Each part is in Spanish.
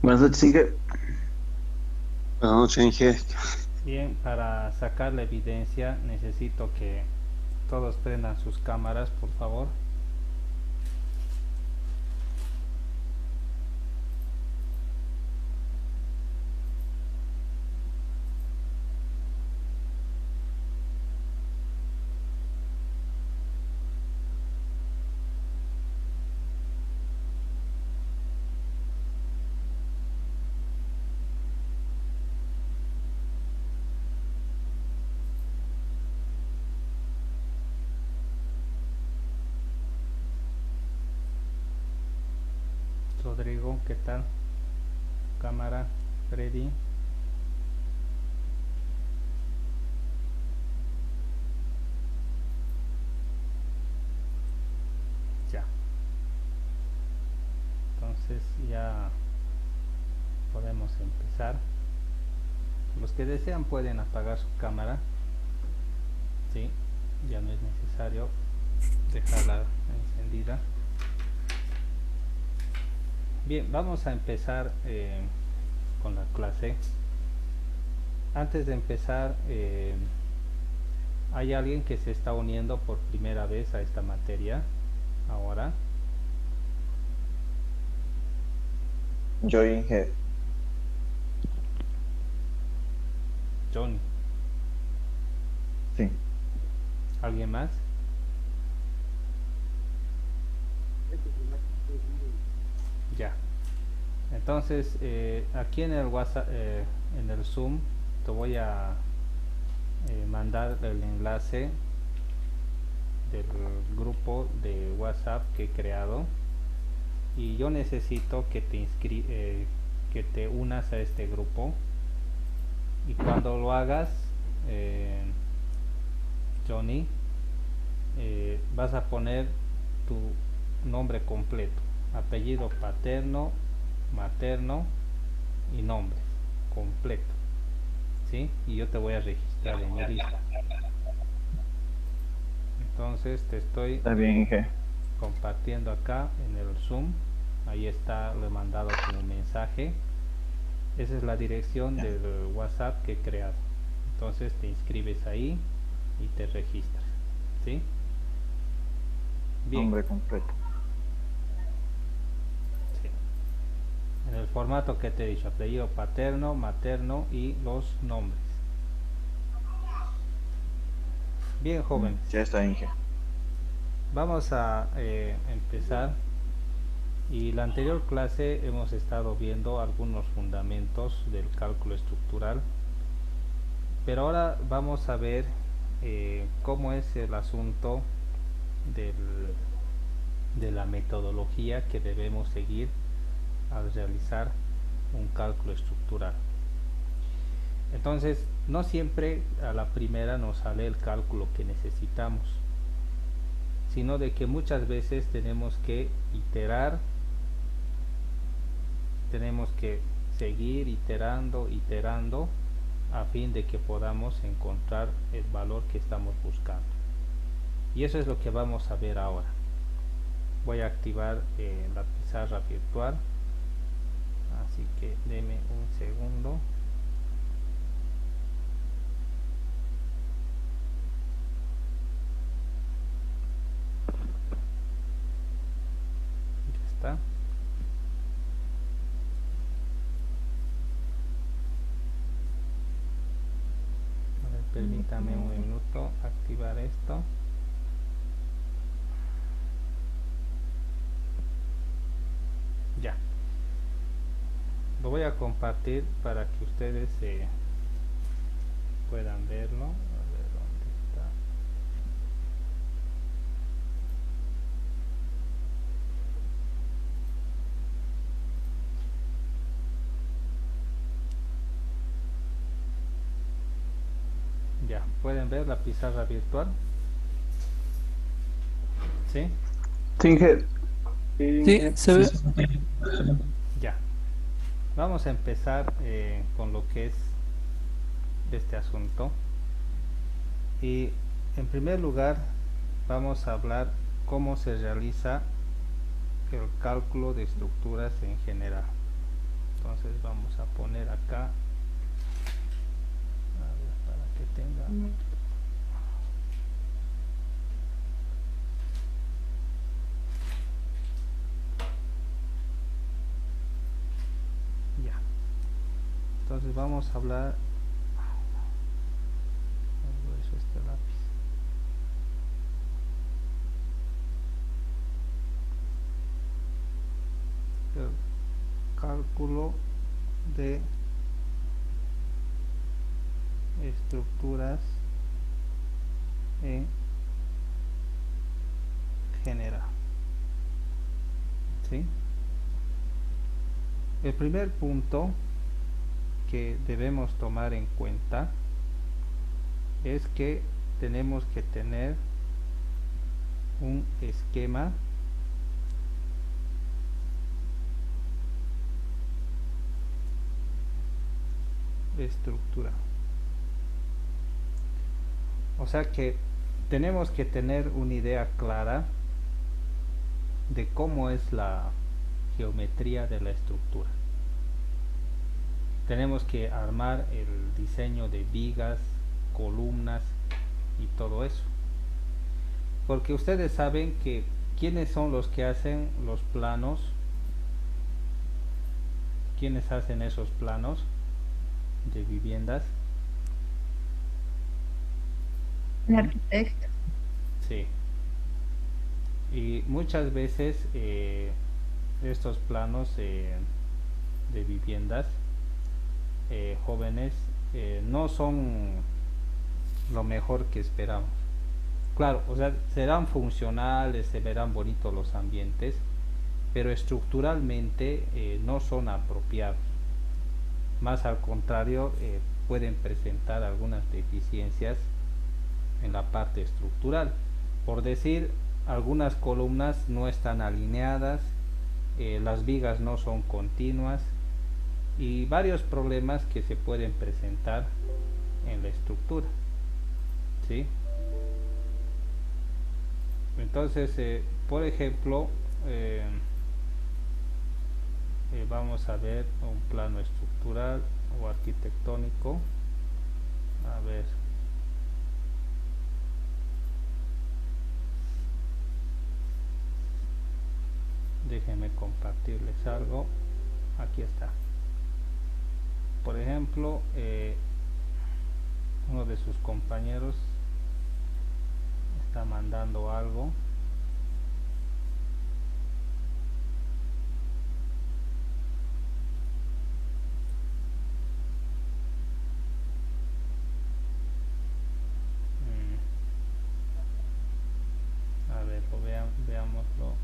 Buenas noches, Inge. Buenas noches, Inge. Bien, para sacar la evidencia necesito que todos prendan sus cámaras, por favor. Rodrigo, ¿qué tal? Cámara, Freddy, ya. Entonces ya podemos empezar. Los que desean pueden apagar su cámara. Sí, ya no es necesario dejarla encendida. Bien, vamos a empezar con la clase. Antes de empezar, ¿hay alguien que se está uniendo por primera vez a esta materia ahora? Yo, Inge. Johnny. Sí. ¿Alguien más? Ya. Entonces, aquí en el WhatsApp, en el Zoom, te voy a mandar el enlace del grupo de WhatsApp que he creado y yo necesito que que te unas a este grupo y cuando lo hagas, eh, Johnny, vas a poner tu nombre completo, apellido paterno, materno y nombre completo, ¿sí? Y yo te voy a registrar en mi lista. Entonces te estoy Está bien, Inge. compartiendo acá en el Zoom. Ahí está, lo he mandado como mensaje. Esa es la dirección Ya. del WhatsApp que he creado. Entonces te inscribes ahí y te registras, ¿sí? Bien, Nombre completo. sí. En el formato que te he dicho, apellido paterno, materno y los nombres. Bien, jóvenes, Ya está, Inge. vamos a empezar. Y la anterior clase hemos estado viendo algunos fundamentos del cálculo estructural, pero ahora vamos a ver cómo es el asunto del, de la metodología que debemos seguir al realizar un cálculo estructural. Entonces, no siempre a la primera nos sale el cálculo que necesitamos, sino de que muchas veces tenemos que iterar, tenemos que seguir iterando a fin de que podamos encontrar el valor que estamos buscando. Y eso es lo que vamos a ver ahora. Voy a activar la pizarra virtual, así que deme un segundo. Ya está. A ver, permítame un minuto activar esto. Ya, lo voy a compartir para que ustedes puedan verlo. A ver dónde está. Ya, pueden ver la pizarra virtual. ¿Sí? Sí, Inge. Sí, se ve. Ya. Vamos a empezar con lo que es este asunto. Y en primer lugar vamos a hablar cómo se realiza el cálculo de estructuras en general. Entonces Entonces vamos a hablar. Qué grueso este lápiz. El cálculo de estructuras en general. ¿Sí? El primer punto que debemos tomar en cuenta es que tenemos que tener un esquema estructura. O sea que tenemos que tener una idea clara de cómo es la geometría de la estructura. Tenemos que armar el diseño de vigas, columnas y todo eso. Porque ustedes saben que quiénes son los que hacen los planos, quiénes hacen esos planos de viviendas. El arquitecto. Sí. Y muchas veces estos planos de viviendas jóvenes no son lo mejor que esperamos. Claro, o sea, serán funcionales, se verán bonitos los ambientes, pero estructuralmente no son apropiados. Más al contrario, pueden presentar algunas deficiencias en la parte estructural. Por decir, algunas columnas no están alineadas, las vigas no son continuas y varios problemas que se pueden presentar en la estructura. ¿Sí? Entonces, por ejemplo, vamos a ver un plano estructural o arquitectónico. A ver. Déjenme compartirles algo. Aquí está. Por ejemplo, uno de sus compañeros está mandando algo. A ver, veámoslo.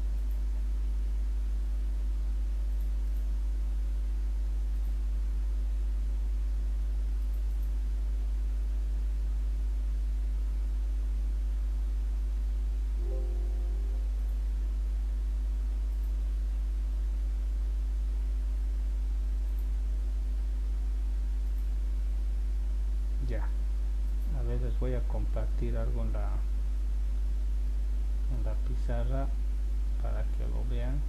Ya, a ver, les voy a compartir algo en la pizarra para que lo vean.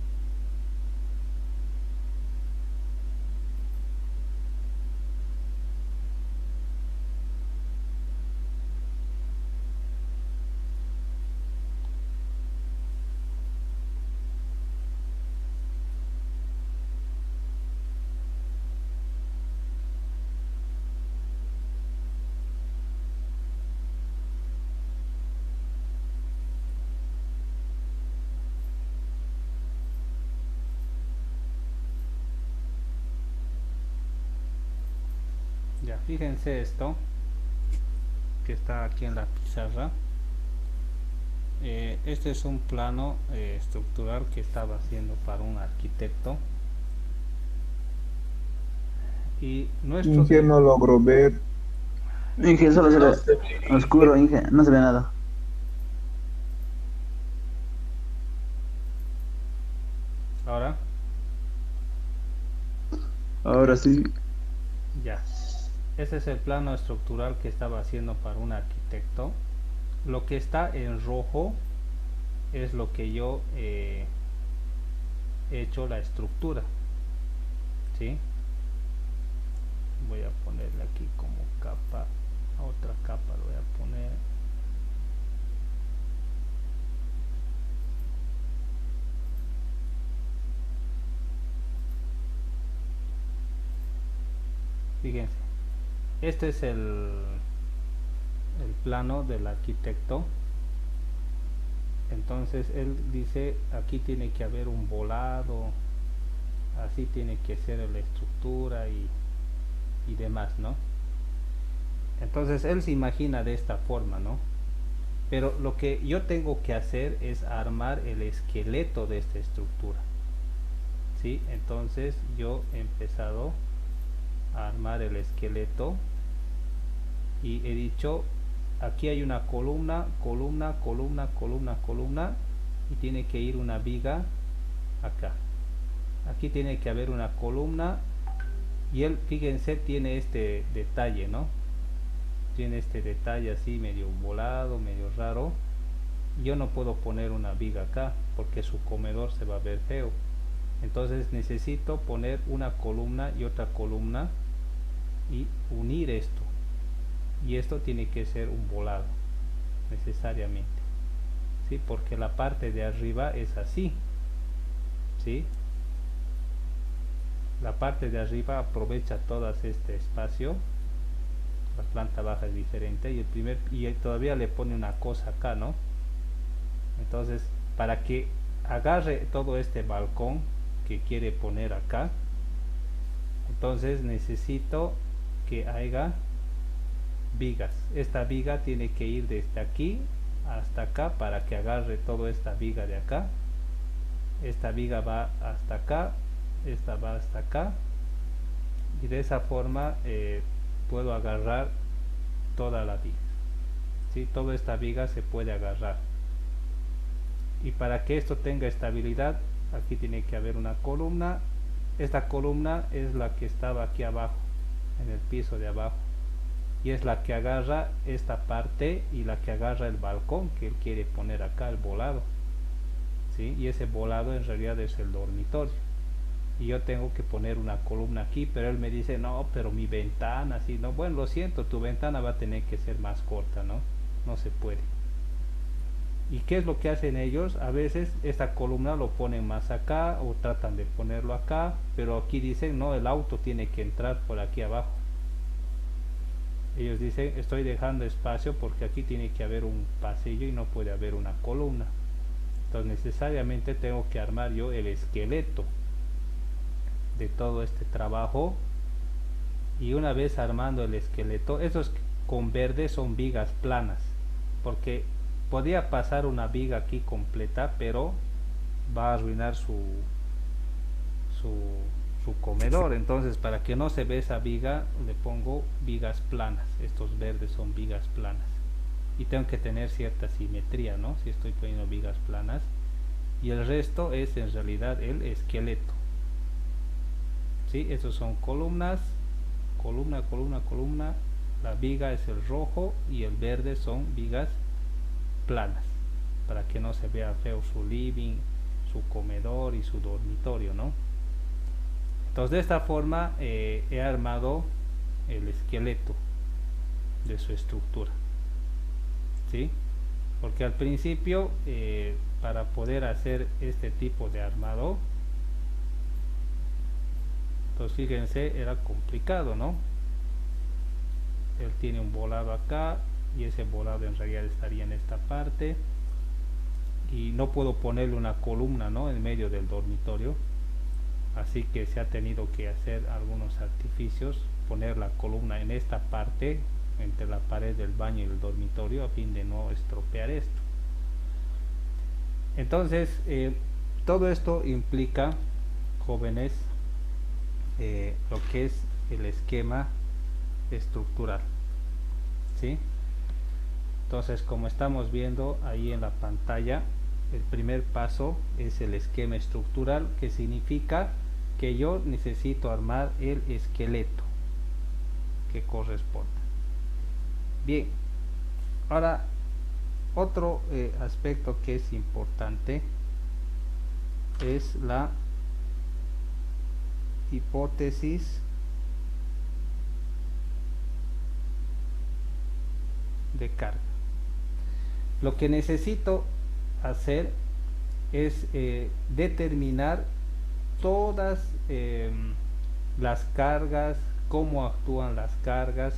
Ya, fíjense esto que está aquí en la pizarra. Este es un plano estructural que estaba haciendo para un arquitecto y nuestro Inge no logro ver. Inge, solo se ve oscuro, Inge, no se ve nada. ahora Ahora sí. ya, ese es el plano estructural que estaba haciendo para un arquitecto. Lo que está en rojo es lo que yo he hecho la estructura. ¿Sí? Voy a ponerle aquí como capa, otra capa lo voy a poner. Fíjense, este es el plano del arquitecto. Entonces él dice, aquí tiene que haber un volado, así tiene que ser la estructura y demás, ¿no? Entonces él se imagina de esta forma, ¿no? Pero lo que yo tengo que hacer es armar el esqueleto de esta estructura, ¿sí? Entonces yo he empezado a armar el esqueleto y he dicho, aquí hay una columna, columna, columna, columna, columna, y tiene que ir una viga acá. Aquí tiene que haber una columna, y él, fíjense, tiene este detalle, ¿no? Tiene este detalle así medio volado, medio raro. Yo no puedo poner una viga acá porque su comedor se va a ver feo. Entonces necesito poner una columna y otra columna y unir esto. Y esto tiene que ser un volado necesariamente, ¿sí? Porque la parte de arriba es así, ¿sí? La parte de arriba aprovecha todo este espacio. La planta baja es diferente y todavía le pone una cosa acá, ¿no? Entonces, para que agarre todo este balcón que quiere poner acá, entonces necesito que haya vigas. Esta viga tiene que ir desde aquí hasta acá para que agarre toda esta viga de acá. Esta viga va hasta acá, esta va hasta acá, y de esa forma puedo agarrar toda la viga, ¿sí? Toda esta viga se puede agarrar, y para que esto tenga estabilidad, aquí tiene que haber una columna. Esta columna es la que estaba aquí abajo, en el piso de abajo, y es la que agarra esta parte y la que agarra el balcón que él quiere poner acá, el volado, ¿sí? Y ese volado en realidad es el dormitorio, y yo tengo que poner una columna aquí, pero él me dice, no, pero mi ventana, sí, no, bueno, lo siento, tu ventana va a tener que ser más corta, ¿no? No se puede. ¿Y qué es lo que hacen ellos? A veces esta columna lo ponen más acá o tratan de ponerlo acá, pero aquí dicen, no, el auto tiene que entrar por aquí abajo. Ellos dicen, estoy dejando espacio porque aquí tiene que haber un pasillo y no puede haber una columna. Entonces necesariamente tengo que armar yo el esqueleto de todo este trabajo, y una vez armando el esqueleto, esos con verde son vigas planas, porque podría pasar una viga aquí completa, pero va a arruinar su comedor. Entonces, para que no se vea esa viga, le pongo vigas planas. Estos verdes son vigas planas, y tengo que tener cierta simetría, ¿no? Si estoy poniendo vigas planas, y el resto es en realidad el esqueleto, ¿sí? Esos son columnas, columna, columna, columna. La viga es el rojo y el verde son vigas planas, para que no se vea feo su living, su comedor y su dormitorio, ¿no? Entonces de esta forma he armado el esqueleto de su estructura, ¿sí? Porque al principio para poder hacer este tipo de armado, pues fíjense, era complicado, ¿no? Él tiene un volado acá, y ese volado en realidad estaría en esta parte, y no puedo ponerle una columna, ¿no?, en medio del dormitorio, así que se ha tenido que hacer algunos artificios, poner la columna en esta parte entre la pared del baño y el dormitorio, a fin de no estropear esto. Entonces todo esto implica, jóvenes, lo que es el esquema estructural, ¿sí? Entonces, como estamos viendo ahí en la pantalla, el primer paso es el esquema estructural, que significa que yo necesito armar el esqueleto que corresponda. Bien, ahora otro aspecto que es importante es la hipótesis de carga. Lo que necesito hacer es determinar todas las cargas cómo actúan las cargas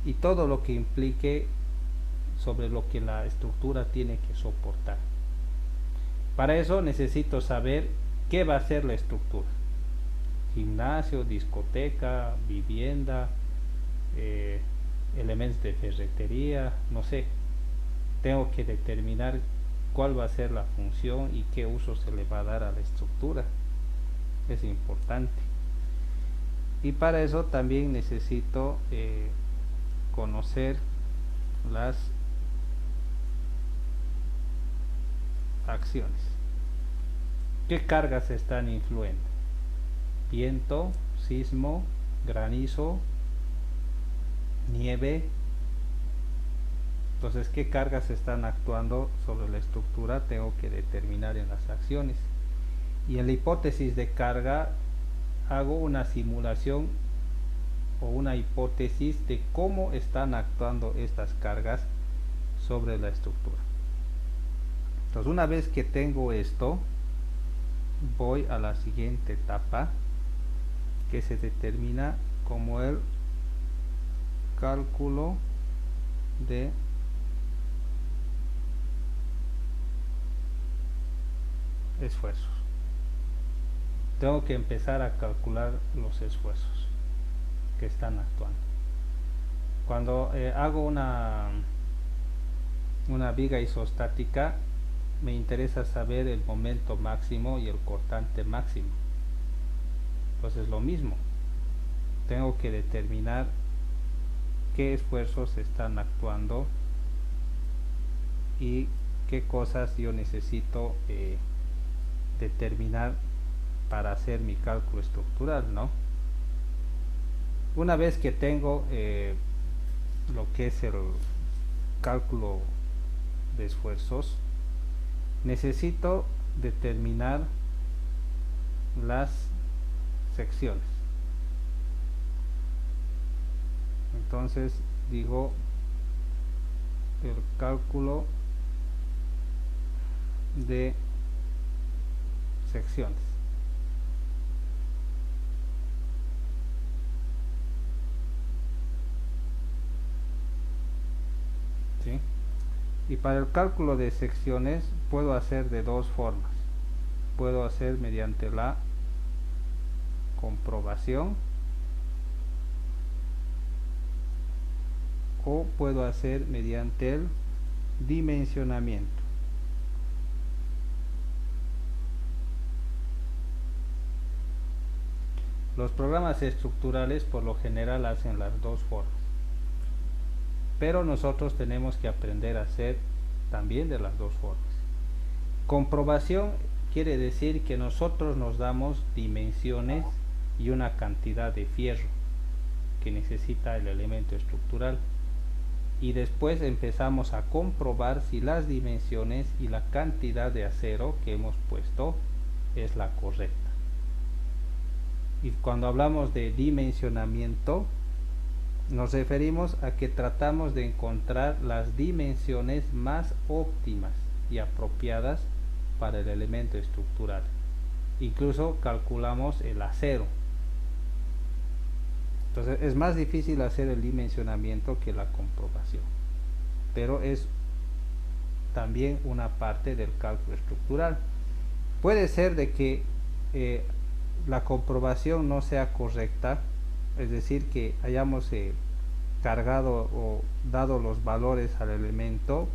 y todo lo que implique sobre lo que la estructura tiene que soportar. Para eso necesito saber qué va a ser la estructura: gimnasio, discoteca, vivienda, elementos de ferretería, no sé. Tengo que determinar cuál va a ser la función y qué uso se le va a dar a la estructura. Es importante. Y para eso también necesito conocer las acciones. ¿Qué cargas están influyendo? Viento, sismo, granizo, nieve. Entonces, ¿qué cargas están actuando sobre la estructura? Tengo que determinar en las acciones. Y en la hipótesis de carga hago una simulación o una hipótesis de cómo están actuando estas cargas sobre la estructura. Entonces, una vez que tengo esto, voy a la siguiente etapa, que se determina como el cálculo de esfuerzos. Tengo que empezar a calcular los esfuerzos que están actuando. Cuando hago una viga isostática, me interesa saber el momento máximo y el cortante máximo. Entonces lo mismo, tengo que determinar qué esfuerzos están actuando y qué cosas yo necesito determinar para hacer mi cálculo estructural, ¿no? Una vez que tengo lo que es el cálculo de esfuerzos, necesito determinar las secciones. Entonces digo el cálculo de secciones. ¿Sí? Y para el cálculo de secciones puedo hacer de dos formas. Puedo hacer mediante la comprobación o puedo hacer mediante el dimensionamiento. Los programas estructurales por lo general hacen las dos formas, pero nosotros tenemos que aprender a hacer también de las dos formas. Comprobación quiere decir que nosotros nos damos dimensiones y una cantidad de fierro que necesita el elemento estructural, y después empezamos a comprobar si las dimensiones y la cantidad de acero que hemos puesto es la correcta. Y cuando hablamos de dimensionamiento, nos referimos a que tratamos de encontrar las dimensiones más óptimas y apropiadas para el elemento estructural. Incluso calculamos el acero. Entonces es más difícil hacer el dimensionamiento que la comprobación, pero es también una parte del cálculo estructural. Puede ser de que la comprobación no sea correcta, es decir, que hayamos cargado o dado los valores al elemento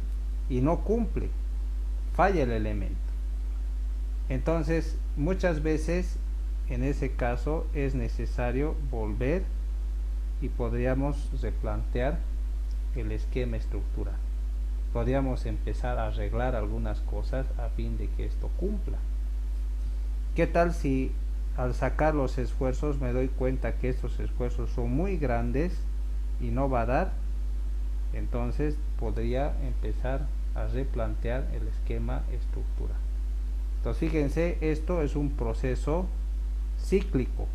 y no cumple, falla el elemento. Entonces muchas veces en ese caso es necesario volver y podríamos replantear el esquema estructural. Podríamos empezar a arreglar algunas cosas a fin de que esto cumpla. ¿Qué tal si al sacar los esfuerzos me doy cuenta que estos esfuerzos son muy grandes y no va a dar? Entonces podría empezar a replantear el esquema estructural. Entonces fíjense, esto es un proceso cíclico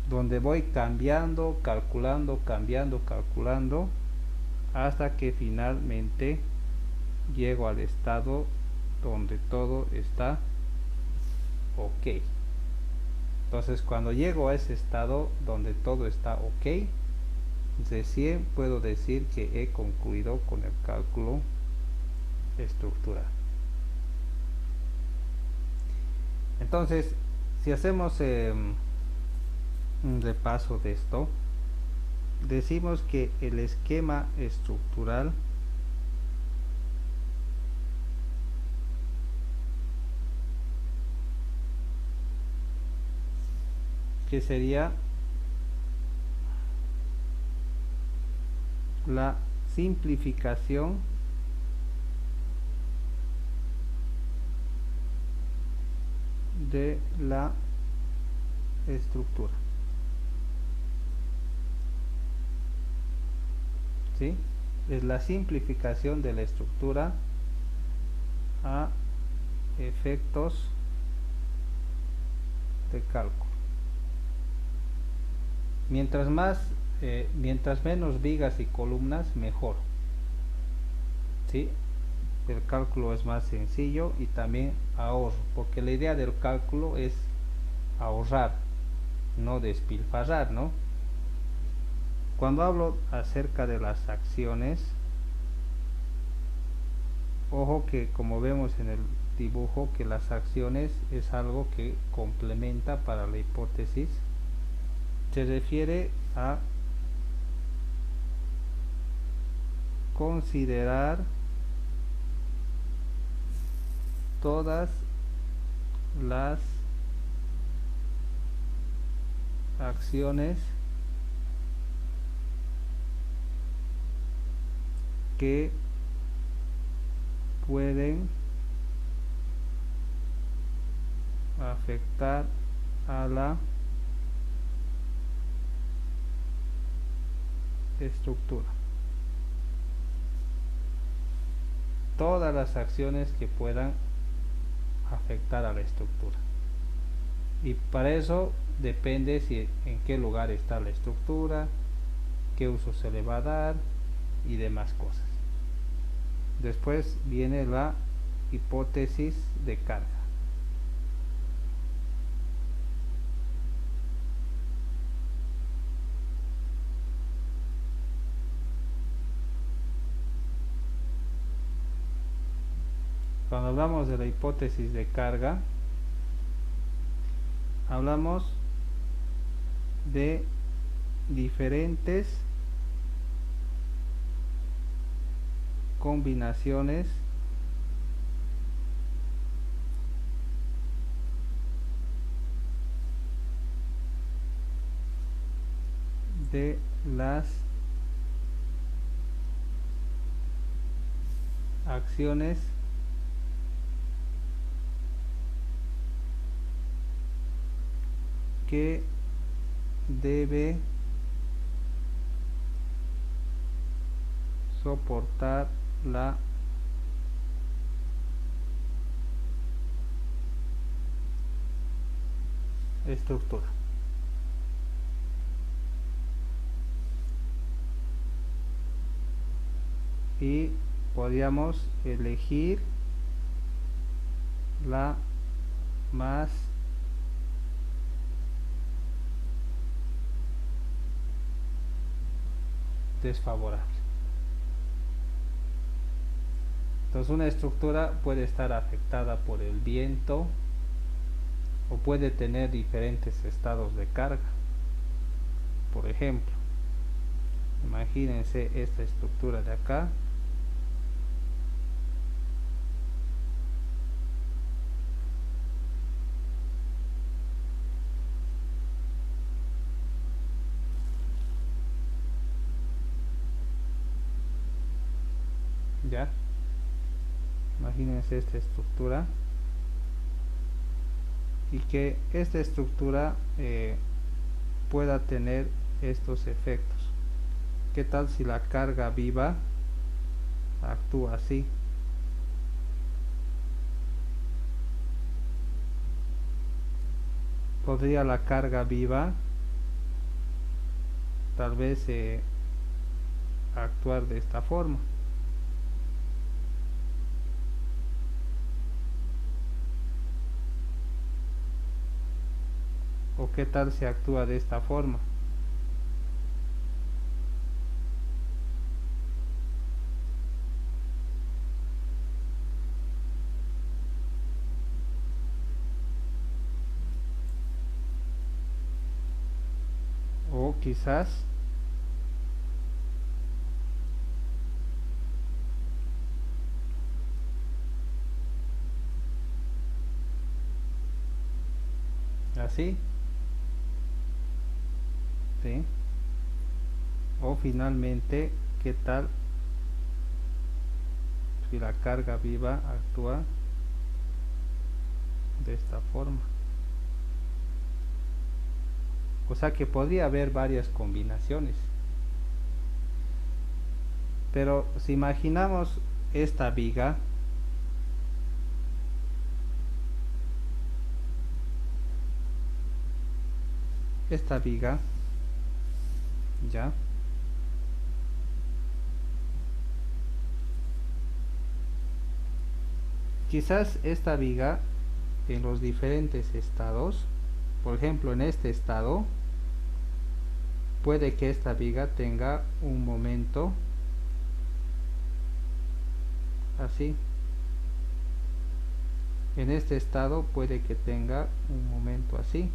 donde voy cambiando, calculando, calculando hasta que finalmente llego al estado donde todo está ok. Entonces cuando llego a ese estado donde todo está ok, recién puedo decir que he concluido con el cálculo estructural. Entonces, si hacemos un repaso de esto, decimos que el esquema estructural que sería la simplificación de la estructura. ¿Sí? Es la simplificación de la estructura a efectos de cálculo. Mientras menos vigas y columnas, mejor. ¿Sí? El cálculo es más sencillo y también ahorro, porque la idea del cálculo es ahorrar, no despilfarrar, ¿no? Cuando hablo acerca de las acciones, ojo que como vemos en el dibujo, que las acciones es algo que complementa para la hipótesis. Se refiere a considerar todas las acciones que pueden afectar a la estructura. Todas las acciones que puedan afectar a la estructura. Y para eso depende si en qué lugar está la estructura, qué uso se le va a dar y demás cosas. Después viene la hipótesis de carga. Cuando hablamos de la hipótesis de carga, hablamos de diferentes combinaciones de las acciones que debe soportar la estructura. Y podríamos elegir la más desfavorable. Entonces una estructura puede estar afectada por el viento o puede tener diferentes estados de carga. Por ejemplo, imagínense esta estructura de acá. Ya, imagínense esta estructura y que esta estructura pueda tener estos efectos. ¿Qué tal si la carga viva actúa así? Podría la carga viva tal vez actuar de esta forma. Ok, qué tal se actúa de esta forma. O quizás así, ¿sí? O finalmente, ¿qué tal si la carga viva actúa de esta forma? O sea que podría haber varias combinaciones. Pero si imaginamos esta viga, ya, quizás esta viga en los diferentes estados, por ejemplo en este estado, puede que esta viga tenga un momento así. En este estado puede que tenga un momento así.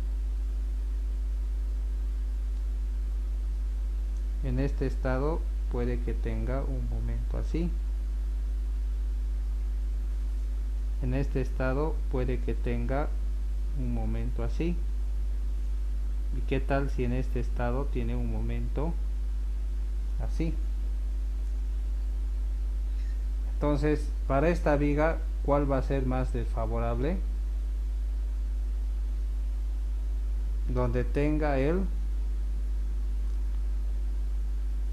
En este estado puede que tenga un momento así. En este estado puede que tenga un momento así. ¿Y qué tal si en este estado tiene un momento así? Entonces, para esta viga, ¿cuál va a ser más desfavorable? Donde tenga el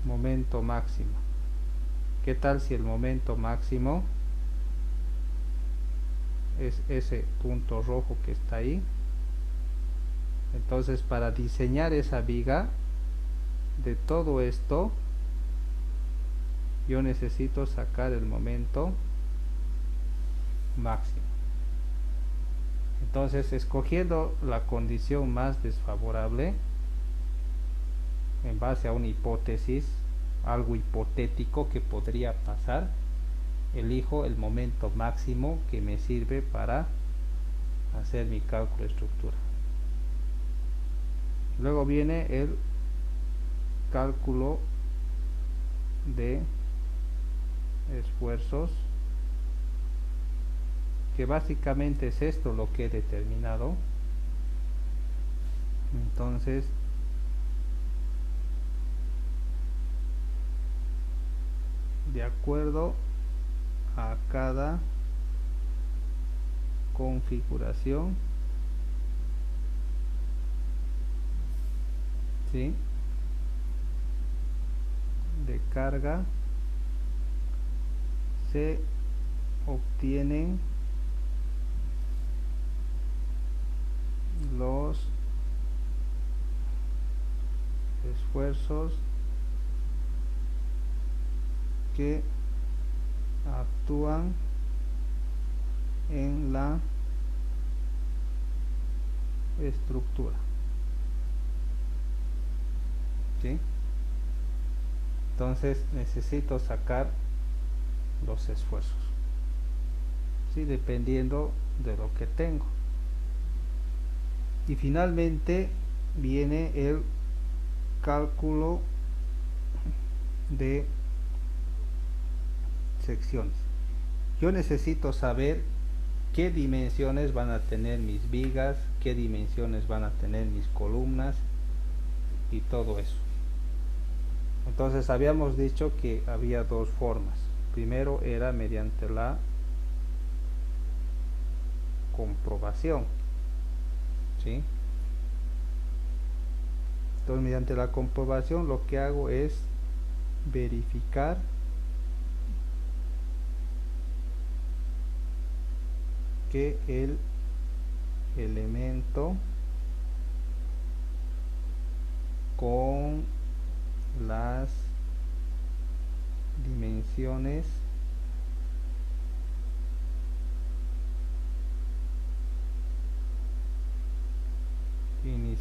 momento máximo. ¿Qué tal si el momento máximo es ese punto rojo que está ahí? Entonces, para diseñar esa viga, de todo esto yo necesito sacar el momento máximo. Entonces, escogiendo la condición más desfavorable en base a una hipótesis, algo hipotético que podría pasar, elijo el momento máximo que me sirve para hacer mi cálculo de estructura. Luego viene el cálculo de esfuerzos, que básicamente es esto lo que he determinado. Entonces, de acuerdo a cada configuración, ¿sí?, de carga, se obtienen los esfuerzos que actúan en la estructura, ¿sí? Entonces necesito sacar los esfuerzos, ¿sí?, dependiendo de lo que tengo. Y finalmente viene el cálculo de secciones. Yo necesito saber qué dimensiones van a tener mis vigas, qué dimensiones van a tener mis columnas y todo eso. Entonces habíamos dicho que había dos formas. Primero era mediante la comprobación, ¿sí? Entonces, mediante la comprobación lo que hago es verificar que el elemento con las dimensiones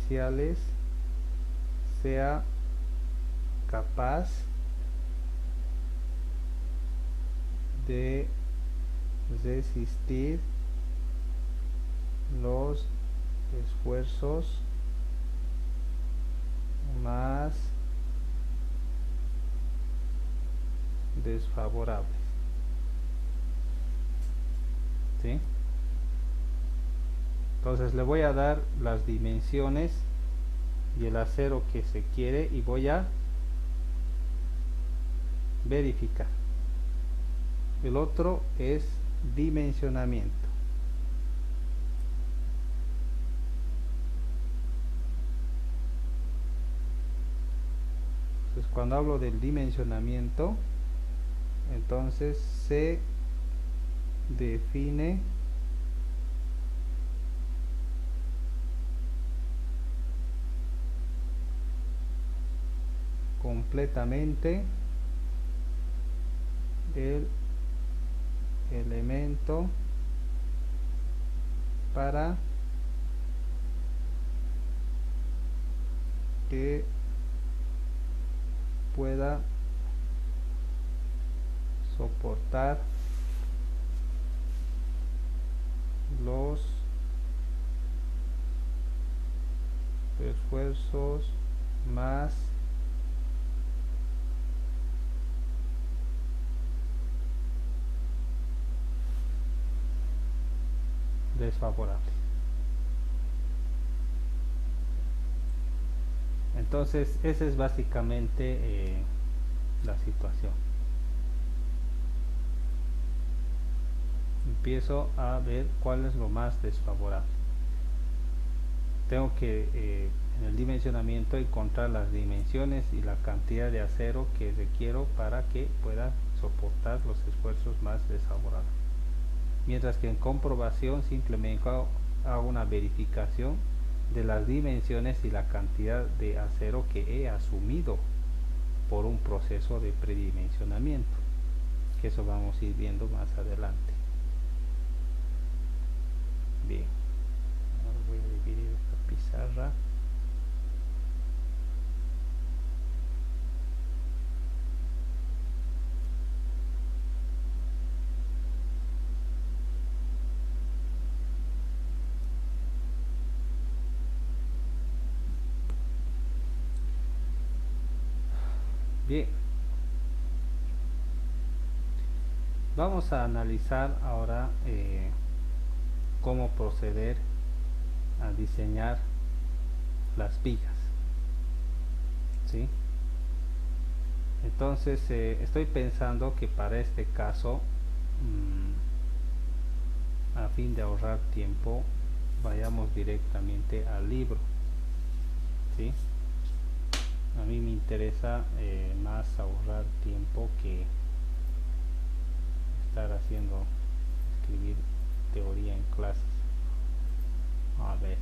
diferenciales sea capaz de resistir los esfuerzos más desfavorables. ¿Sí? Entonces le voy a dar las dimensiones y el acero que se quiere y voy a verificar. El otro es dimensionamiento. Entonces cuando hablo del dimensionamiento, entonces se define completamente el elemento para que pueda soportar los esfuerzos más desfavorables. Entonces esa es básicamente la situación. Empiezo a ver cuál es lo más desfavorable. Tengo que en el dimensionamiento encontrar las dimensiones y la cantidad de acero que requiero para que pueda soportar los esfuerzos más desfavorables. Mientras que en comprobación simplemente hago una verificación de las dimensiones y la cantidad de acero que he asumido por un proceso de predimensionamiento, que eso vamos a ir viendo más adelante. Bien, ahora voy a dividir esta pizarra. Bien, vamos a analizar ahora cómo proceder a diseñar las vigas. ¿Sí? Entonces estoy pensando que para este caso, a fin de ahorrar tiempo, vayamos directamente al libro. ¿Sí? A mí me interesa más ahorrar tiempo que estar escribir teoría en clases. A ver.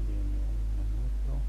Deme un minuto.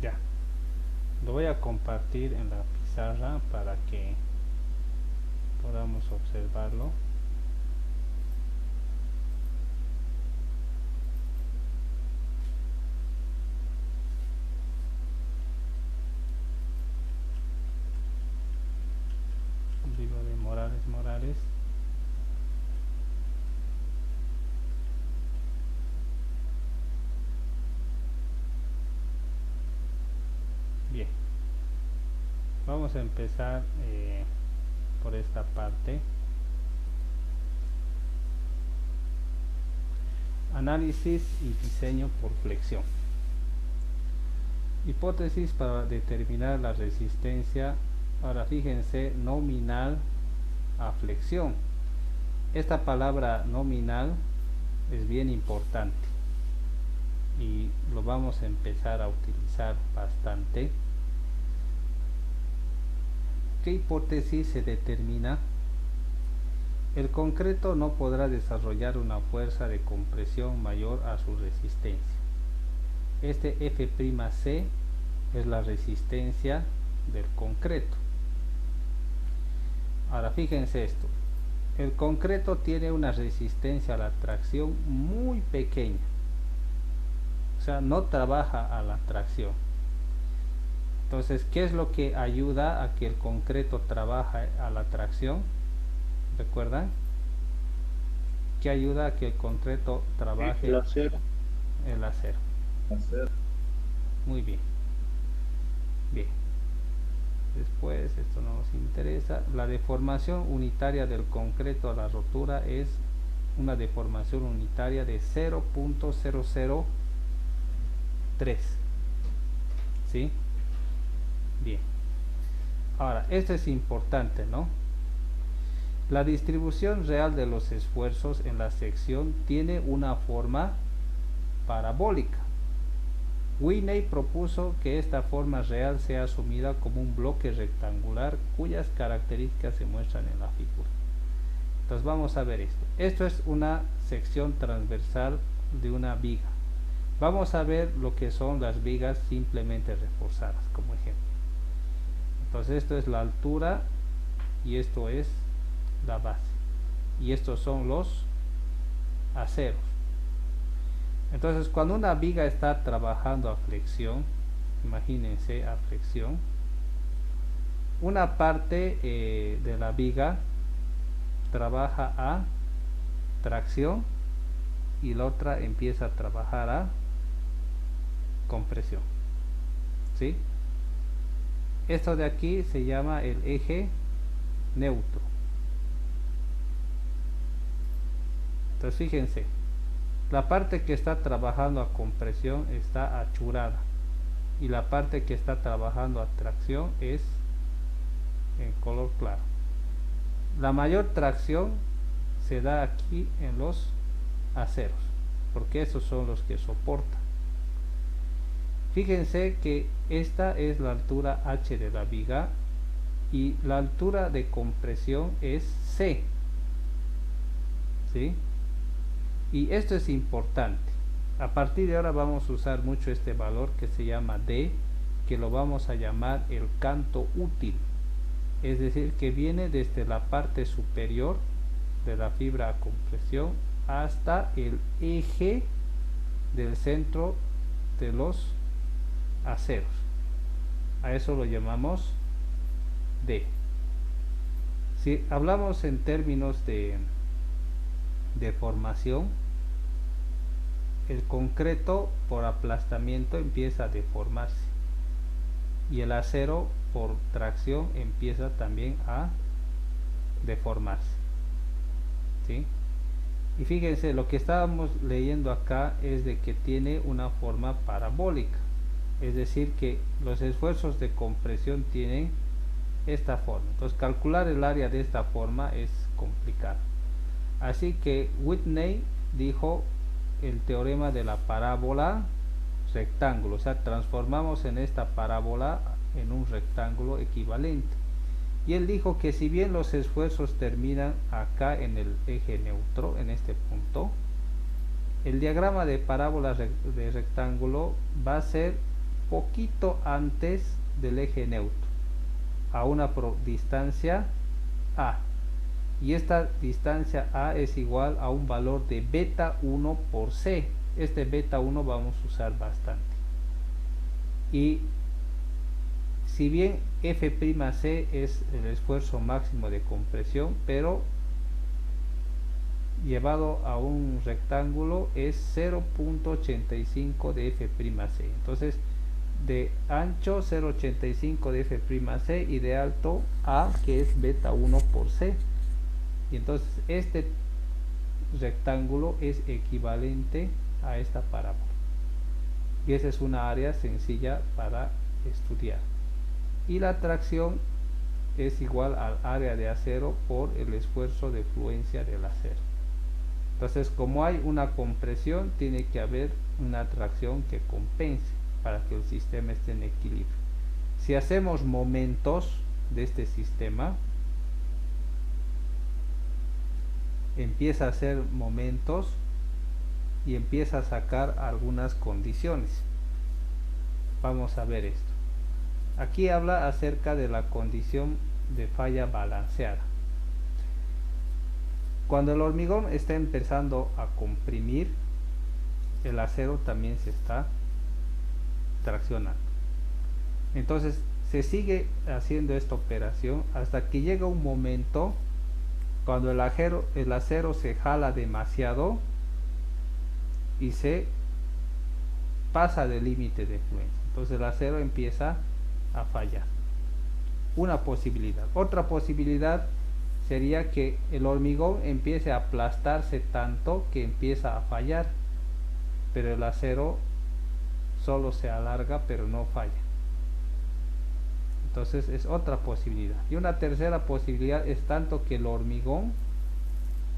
Ya, lo voy a compartir en la pizarra para que podamos observarlo. Libro de Morales. vamos a empezar por esta parte. Análisis y diseño por flexión. Hipótesis para determinar la resistencia. Ahora fíjense, nominal a flexión. Esta palabra nominal es bien importante y lo vamos a empezar a utilizar bastante. ¿Qué hipótesis se determina? El concreto no podrá desarrollar una fuerza de compresión mayor a su resistencia. Este F'C es la resistencia del concreto. Ahora fíjense esto. El concreto tiene una resistencia a la tracción muy pequeña. O sea, no trabaja a la tracción. Entonces, ¿qué es lo que ayuda a que el concreto trabaje a la tracción? ¿Recuerdan? ¿Qué ayuda a que el concreto trabaje? El acero. El acero. Muy bien. Bien. Después, esto no nos interesa. La deformación unitaria del concreto a la rotura es una deformación unitaria de 0.003. ¿Sí? Bien. Ahora, esto es importante, ¿no? La distribución real de los esfuerzos en la sección tiene una forma parabólica. Whitney propuso que esta forma real sea asumida como un bloque rectangular cuyas características se muestran en la figura. Entonces vamos a ver esto. Esto es una sección transversal de una viga. Vamos a ver lo que son las vigas simplemente reforzadas como ejemplo. Entonces esto es la altura y esto es la base. Y estos son los aceros. Entonces cuando una viga está trabajando a flexión, imagínense a flexión, una parte de la viga trabaja a tracción y la otra empieza a trabajar a compresión. ¿Sí? Esto de aquí se llama el eje neutro. Entonces fíjense, la parte que está trabajando a compresión está achurada y la parte que está trabajando a tracción es en color claro. La mayor tracción se da aquí en los aceros, porque esos son los que soportan. Fíjense que esta es la altura H de la viga y la altura de compresión es C. ¿Sí? Y esto es importante. A partir de ahora vamos a usar mucho este valor que se llama D, que lo vamos a llamar el canto útil. Es decir, que viene desde la parte superior de la fibra a compresión hasta el eje del centro de los aceros. A eso lo llamamos D. Si hablamos en términos de deformación, el concreto por aplastamiento empieza a deformarse y el acero por tracción empieza también a deformarse. ¿Sí? Y fíjense, lo que estábamos leyendo acá es de que tiene una forma parabólica, es decir que los esfuerzos de compresión tienen esta forma. Entonces calcular el área de esta forma es complicado. Así que Whitney dijo el teorema de la parábola rectángulo, o sea, transformamos en esta parábola en un rectángulo equivalente. Y él dijo que si bien los esfuerzos terminan acá en el eje neutro, en este punto, el diagrama de parábola de rectángulo va a ser poquito antes del eje neutro, a una distancia A. Y esta distancia A es igual a un valor de beta 1 por C. Este beta 1 vamos a usar bastante. Y si bien F'C es el esfuerzo máximo de compresión, pero llevado a un rectángulo es 0.85 de F'C. Entonces de ancho 0,85 de F'C y de alto A, que es beta 1 por C. Y entonces este rectángulo es equivalente a esta parábola. Y esa es una área sencilla para estudiar. Y la tracción es igual al área de acero por el esfuerzo de fluencia del acero. Entonces, como hay una compresión, tiene que haber una tracción que compense para que el sistema esté en equilibrio. Si hacemos momentos de este sistema, empieza a hacer momentos y empieza a sacar algunas condiciones. Vamos a ver esto. Aquí habla acerca de la condición de falla balanceada. Cuando el hormigón está empezando a comprimir, el acero también se está traccionando. Entonces se sigue haciendo esta operación hasta que llega un momento cuando el acero se jala demasiado y se pasa del límite de fluencia. Entonces el acero empieza a fallar. Una posibilidad. Otra posibilidad sería que el hormigón empiece a aplastarse tanto que empieza a fallar, pero el acero solo se alarga pero no falla. Entonces es otra posibilidad. Y una tercera posibilidad es tanto que el hormigón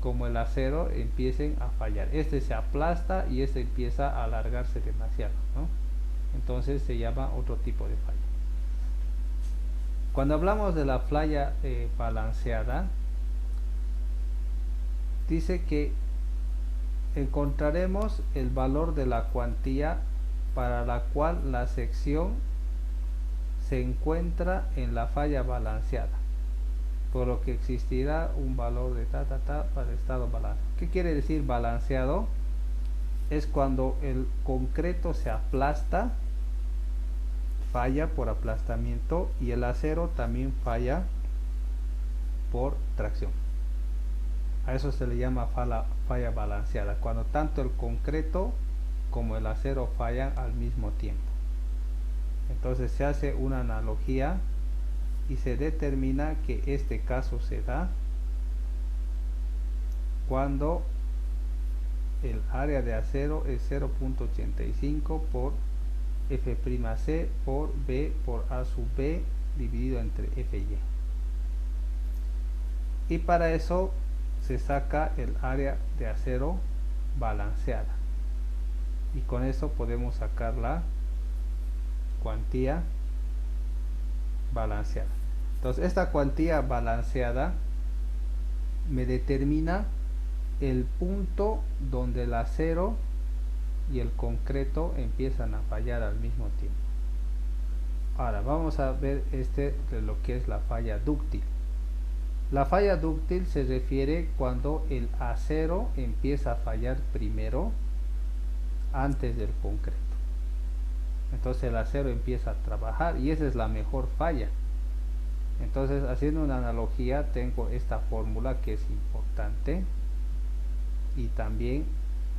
como el acero empiecen a fallar. Este se aplasta y este empieza a alargarse demasiado, ¿no? Entonces se llama otro tipo de falla. Cuando hablamos de la falla balanceada, dice que encontraremos el valor de la cuantía para la cual la sección se encuentra en la falla balanceada, por lo que existirá un valor de para el estado balanceado. ¿Qué quiere decir balanceado? Es cuando el concreto se aplasta, falla por aplastamiento, y el acero también falla por tracción. A eso se le llama falla balanceada, cuando tanto el concreto como el acero fallan al mismo tiempo. Entonces se hace una analogía y se determina que este caso se da cuando el área de acero es 0.85 por F'C por B por A sub B dividido entre Fy. Y para eso se saca el área de acero balanceada. Y con eso podemos sacar la cuantía balanceada. Entonces esta cuantía balanceada me determina el punto donde el acero y el concreto empiezan a fallar al mismo tiempo. Ahora vamos a ver de lo que es la falla dúctil. La falla dúctil se refiere cuando el acero empieza a fallar primero antes del concreto. Entonces el acero empieza a trabajar y esa es la mejor falla. Entonces, haciendo una analogía, tengo esta fórmula que es importante y también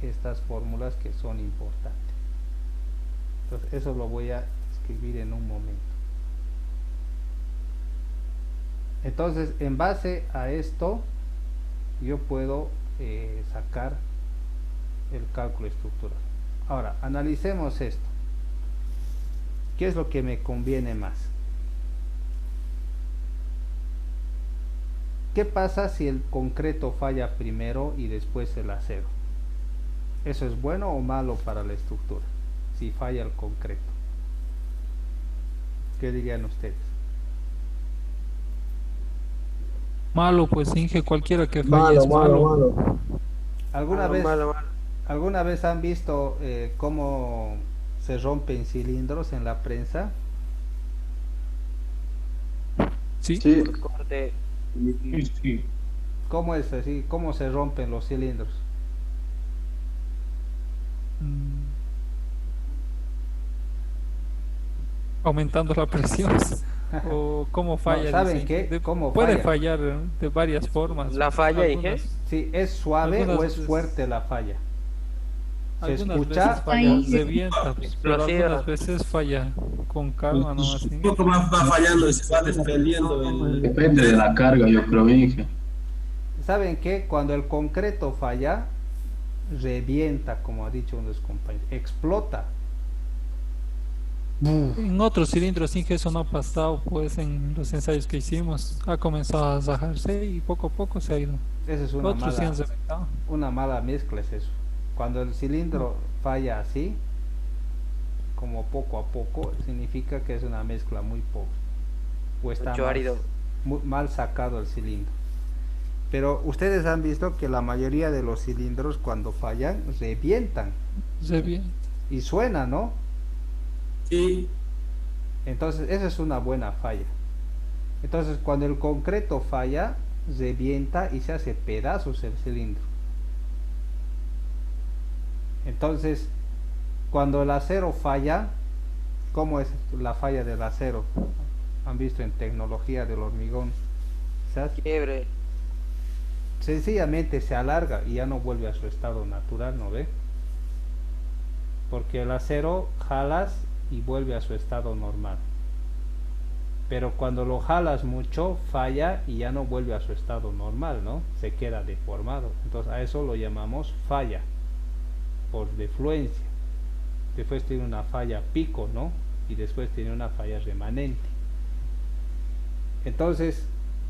estas fórmulas que son importantes. Entonces eso lo voy a escribir en un momento. Entonces, en base a esto yo puedo sacar el cálculo estructural. Ahora analicemos esto. ¿Qué es lo que me conviene más? ¿Qué pasa si el concreto falla primero y después el acero? ¿Eso es bueno o malo para la estructura? Si falla el concreto. ¿Qué dirían ustedes? Malo, pues Inge, cualquiera que falle es malo. ¿Alguna vez han visto cómo se rompen cilindros en la prensa? Sí. Sí. ¿Cómo es así? ¿Cómo se rompen los cilindros? Aumentando la presión. ¿O cómo falla? No, ¿saben qué? ¿Cómo puede falla? fallar de varias formas. La falla, Inge. Sí, ¿es suave o es veces fuerte la falla? ¿Se Algunas escucha? veces falla, Ahí. revienta, pero Explosiva. algunas veces falla con calma, ¿no? Así. Un poco más va fallando y se va desprendiendo el... Depende de la carga, yo creo, Inge. ¿Saben qué? Cuando el concreto falla, revienta, como ha dicho uno de los compañeros, explota. En otros cilindros sí que eso no ha pasado, pues en los ensayos que hicimos ha comenzado a zajarse y poco a poco se ha ido. Esa es Otros sí han reventado. una mala mezcla, es eso. Cuando el cilindro falla así, como poco a poco, significa que es una mezcla muy pobre. O está Mucho árido. mal sacado el cilindro. Pero ustedes han visto que la mayoría de los cilindros cuando fallan revientan Revienta. y suena, ¿no? Sí, Entonces esa es una buena falla. Entonces cuando el concreto falla, revienta y se hace pedazos el cilindro. Entonces cuando el acero falla, ¿cómo es la falla del acero? Han visto en tecnología del hormigón. Quiebre. Sencillamente se alarga y ya no vuelve a su estado natural, ¿no ve? Porque el acero jalas y vuelve a su estado normal. Pero cuando lo jalas mucho, falla y ya no vuelve a su estado normal, ¿no? Se queda deformado. Entonces a eso lo llamamos falla, por defluencia. Después tiene una falla pico, ¿no? Y después tiene una falla remanente. Entonces,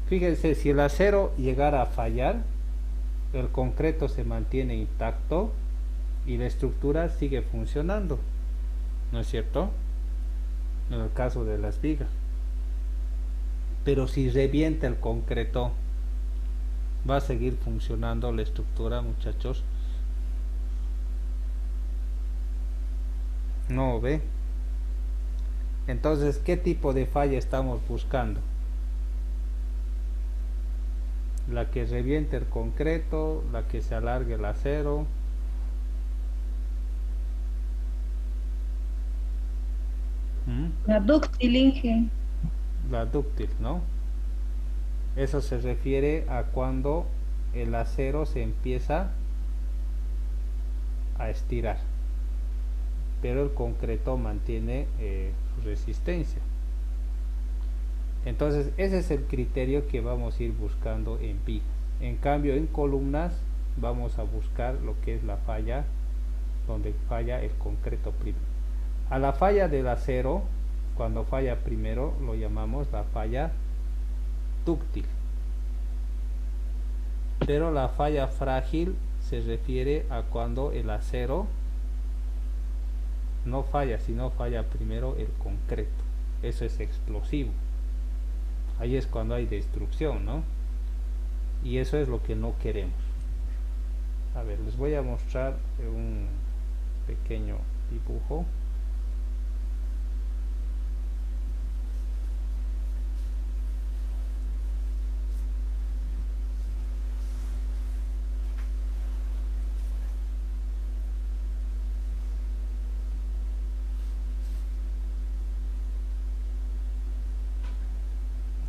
fíjense, si el acero llegara a fallar, el concreto se mantiene intacto y la estructura sigue funcionando, ¿no es cierto? En el caso de las vigas. Pero si revienta el concreto, ¿va a seguir funcionando la estructura, muchachos? No, ¿ve? Entonces, ¿qué tipo de falla estamos buscando? La que reviente el concreto, la que se alargue el acero. La dúctil, Inge. La dúctil, ¿no? Eso se refiere a cuando el acero se empieza a estirar, pero el concreto mantiene su resistencia. Entonces ese es el criterio que vamos a ir buscando en vigas. En cambio en columnas vamos a buscar lo que es la falla, donde falla el concreto primero. A la falla del acero, cuando falla primero, lo llamamos la falla dúctil. Pero la falla frágil se refiere a cuando el acero no falla, sino falla primero el concreto. Eso es explosivo. Ahí es cuando hay destrucción, ¿no? Y eso es lo que no queremos. A ver, les voy a mostrar un pequeño dibujo.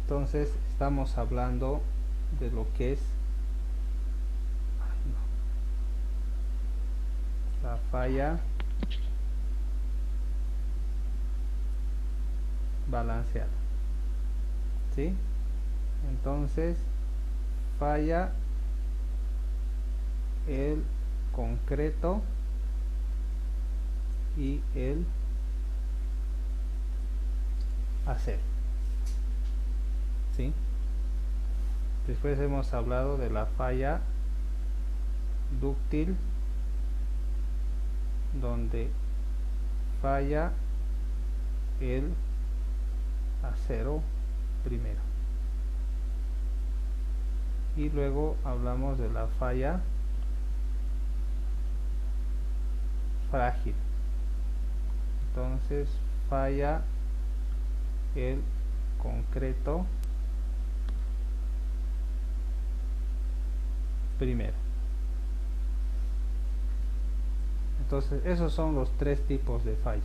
Entonces estamos hablando de lo que es la falla balanceada, ¿sí? Entonces falla el concreto y el acero, ¿sí? Después hemos hablado de la falla dúctil, donde falla el acero primero, y luego hablamos de la falla frágil. Entonces falla el concreto primero. Entonces esos son los tres tipos de falla: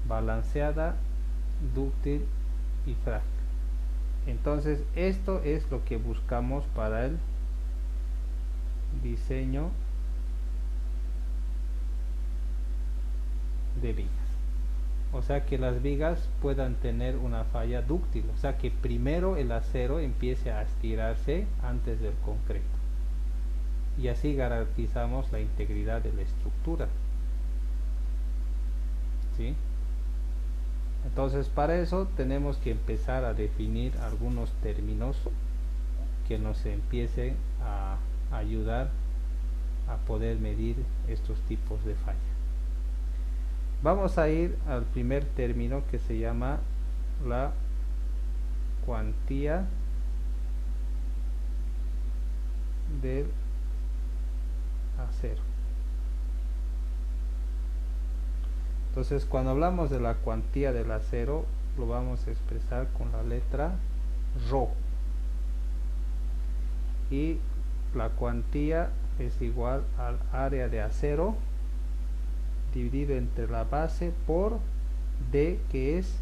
balanceada, dúctil y frágil. Entonces esto es lo que buscamos para el diseño de vigas. O sea que las vigas puedan tener una falla dúctil, o sea que primero el acero empiece a estirarse antes del concreto. Y así garantizamos la integridad de la estructura. ¿Sí? Entonces para eso tenemos que empezar a definir algunos términos que nos empiecen a ayudar a poder medir estos tipos de falla. Vamos a ir al primer término que se llama la cuantía del acero. Entonces cuando hablamos de la cuantía del acero lo vamos a expresar con la letra Rho, y la cuantía es igual al área de acero dividido entre la base por D, que es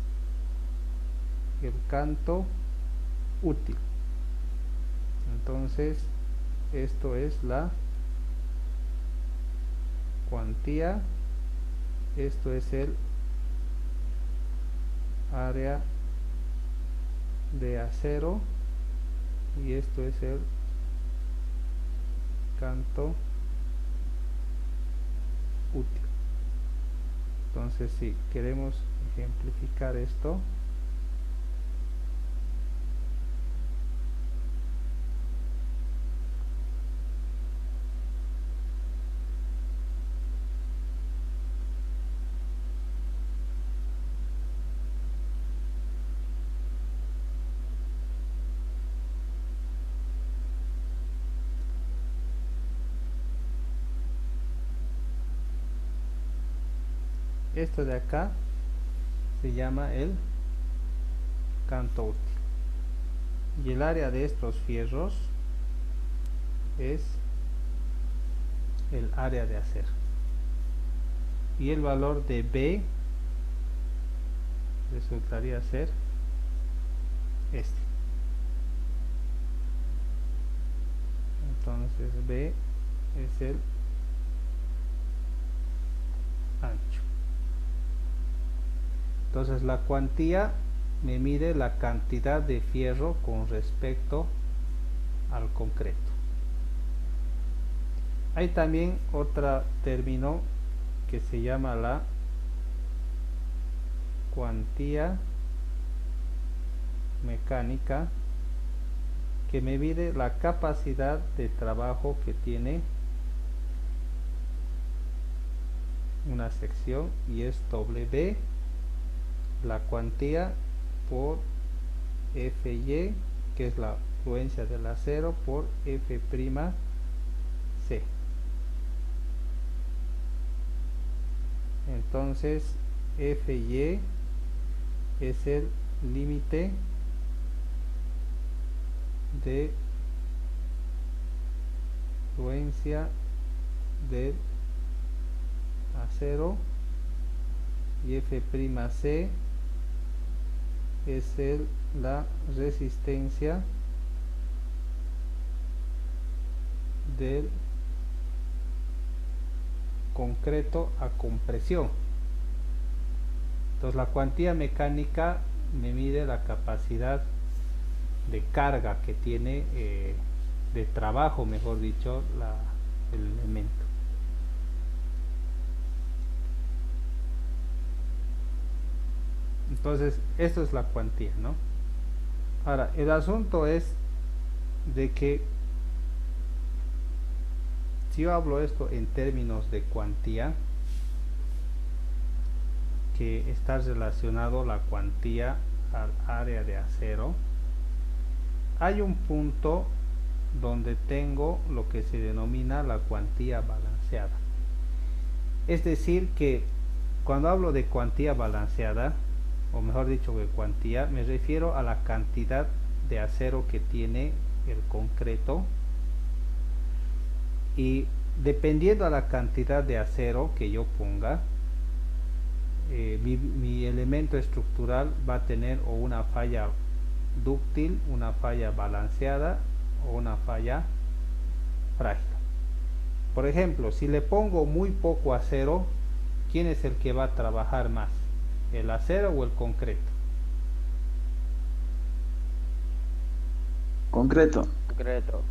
el canto útil. Entonces esto es la cuantía, esto es el área de acero y esto es el canto útil. Entonces si queremos ejemplificar esto, esto de acá se llama el canto útil y el área de estos fierros es el área de acero, y el valor de B resultaría ser este. Entonces B es el ancho. Entonces la cuantía me mide la cantidad de fierro con respecto al concreto. Hay también otro término que se llama la cuantía mecánica, que me mide la capacidad de trabajo que tiene una sección, y es W, la cuantía por Fy, que es la fluencia del acero, por F'C. Entonces Fy es el límite de fluencia del acero y F'C es la resistencia del concreto a compresión. Entonces la cuantía mecánica me mide la capacidad de carga que tiene, de trabajo, mejor dicho, el elemento. Entonces esto es la cuantía, ¿no? Ahora el asunto es de que si yo hablo esto en términos de cuantía, que está relacionado la cuantía al área de acero, hay un punto donde tengo lo que se denomina la cuantía balanceada. Es decir, que cuando hablo de cuantía balanceada, o mejor dicho que cuantía, me refiero a la cantidad de acero que tiene el concreto, y dependiendo a la cantidad de acero que yo ponga, mi elemento estructural va a tener o una falla dúctil, una falla balanceada o una falla frágil. Por ejemplo, si le pongo muy poco acero, ¿quién es el que va a trabajar más? ¿El acero o el concreto? Concreto. Concreto.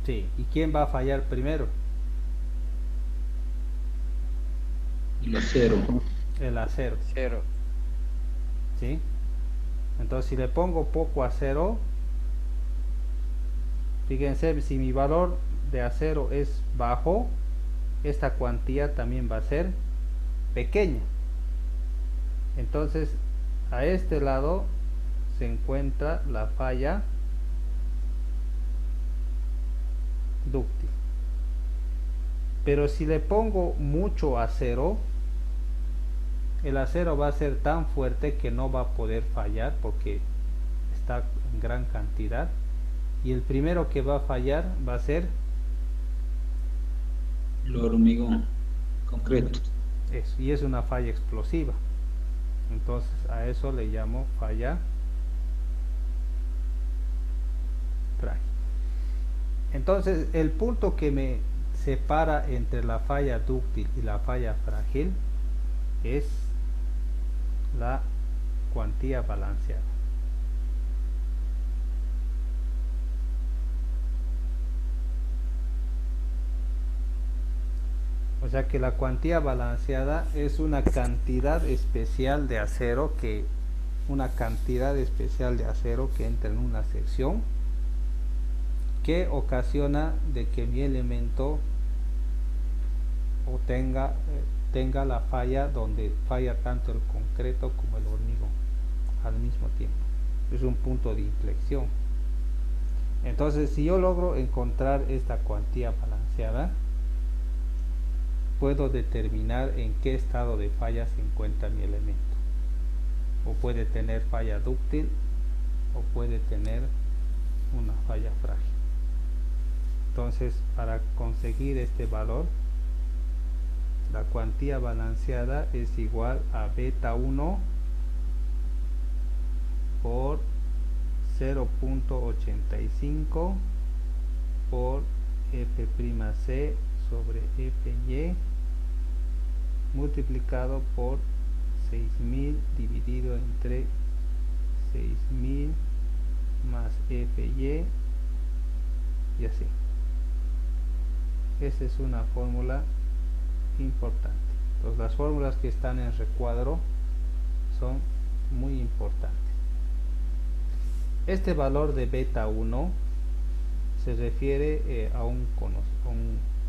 Sí, ¿y quién va a fallar primero? El acero. El acero, Cero. ¿sí? Entonces si le pongo poco acero, fíjense, si mi valor de acero es bajo, esta cuantía también va a ser pequeña. Entonces a este lado se encuentra la falla dúctil. Pero si le pongo mucho acero, el acero va a ser tan fuerte que no va a poder fallar porque está en gran cantidad, y el primero que va a fallar va a ser El hormigón. Concreto. eso, y es una falla explosiva. Entonces a eso le llamo falla frágil. Entonces el punto que me separa entre la falla dúctil y la falla frágil es la cuantía balanceada. O sea que la cuantía balanceada es una cantidad especial de acero que entra en una sección, que ocasiona de que mi elemento tenga la falla donde falla tanto el concreto como el hormigón al mismo tiempo. Es un punto de inflexión. Entonces, si yo logro encontrar esta cuantía balanceada, puedo determinar en qué estado de falla se encuentra mi elemento. O puede tener falla dúctil o puede tener una falla frágil. Entonces, para conseguir este valor, la cuantía balanceada es igual a beta 1 por 0.85 por F'C sobre Fy multiplicado por 6000 dividido entre 6000 más Fy, y así. Esa es una fórmula importante. Entonces, las fórmulas que están en recuadro son muy importantes. Este valor de beta 1 se refiere a un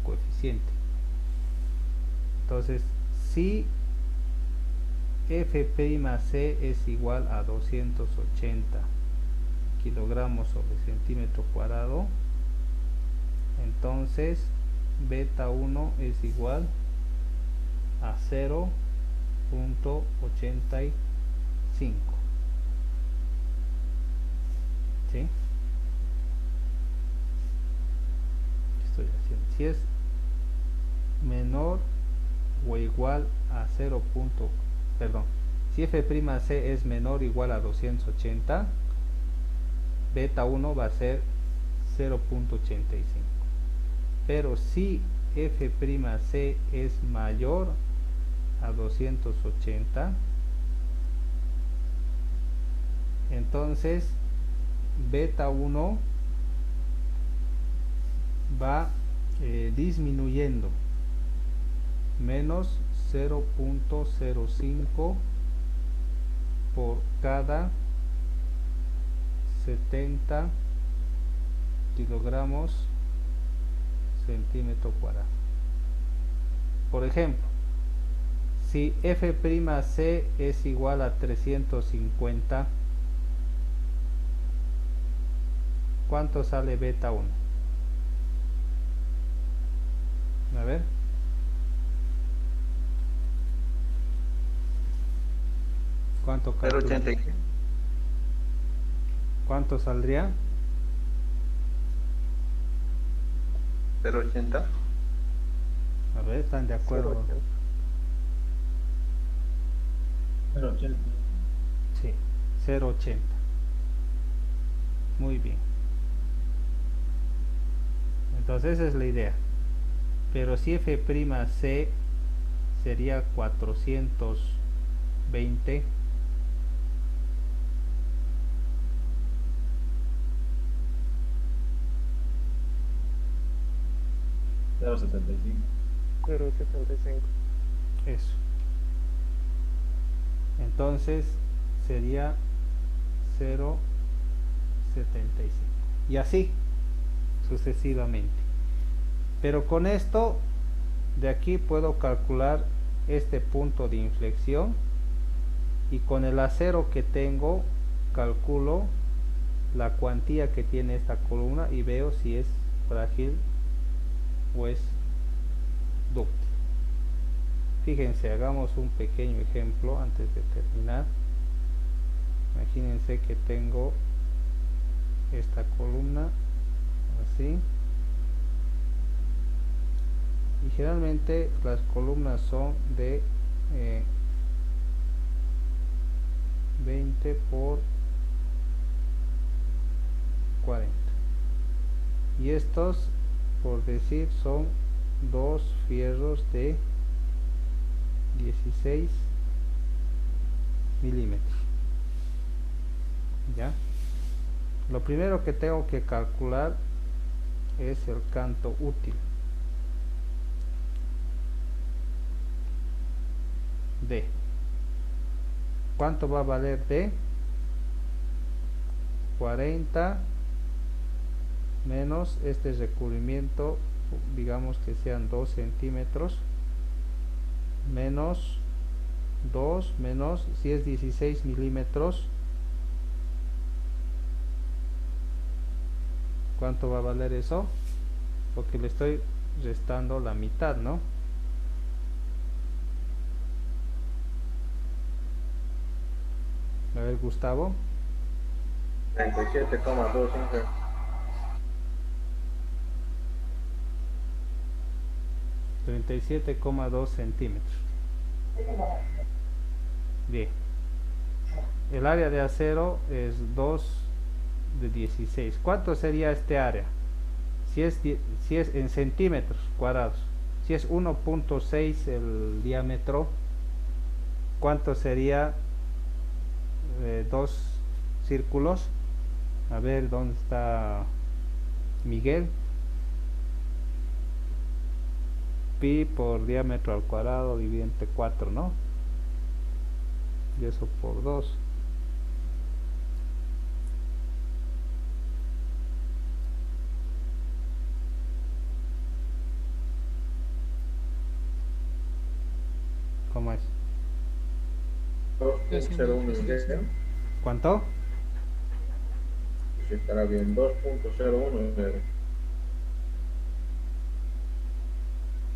coeficiente. Entonces, si F'C es igual a 280 kilogramos sobre centímetro cuadrado, entonces beta 1 es igual a 0.85. ¿Sí? Estoy haciendo. Si es menor o igual a 0. Perdón. Si F'C es menor o igual a 280, beta 1 va a ser 0.85. Pero si F'C es mayor a 280, entonces beta 1 va disminuyendo, menos 0.05 por cada 70 kilogramos centímetro cuadrado. Por ejemplo, si F'C es igual a 350, ¿cuánto sale beta 1? A ver. ¿Cuánto calcula? 0.80. ¿Cuánto saldría? 0.80. A ver, ¿están de acuerdo? 0.80. Sí, 0.80. Muy bien. Entonces esa es la idea. Pero si F'C sería 420. 0.75. 0.75. Eso. Entonces sería 0.75. Y así sucesivamente. Pero con esto de aquí puedo calcular este punto de inflexión, y con el acero que tengo calculo la cuantía que tiene esta columna y veo si es frágil o es dúctil. Fíjense, hagamos un pequeño ejemplo antes de terminar. Imagínense que tengo esta columna así, y generalmente las columnas son de 20 por 40, y estos, por decir, son dos fierros de 16 milímetros. Ya, lo primero que tengo que calcular es el canto útil D. ¿Cuánto va a valer D? 40 menos este recubrimiento, digamos que sean 2 centímetros, menos 2, menos, si es 16 milímetros, ¿cuánto va a valer eso? Porque le estoy restando la mitad, ¿no? A ver, Gustavo. 37,2. 37,2 centímetros. Bien. El área de acero es 2 de 16. ¿Cuánto sería este área? Si es en centímetros cuadrados. Si es 1.6 el diámetro, ¿cuánto sería 2 círculos? A ver, ¿dónde está Miguel? Pi por diámetro al cuadrado dividido entre 4, ¿no? Y eso por 2. ¿Cómo es? 2.01. ¿Cuánto? Si estará bien, 2.01.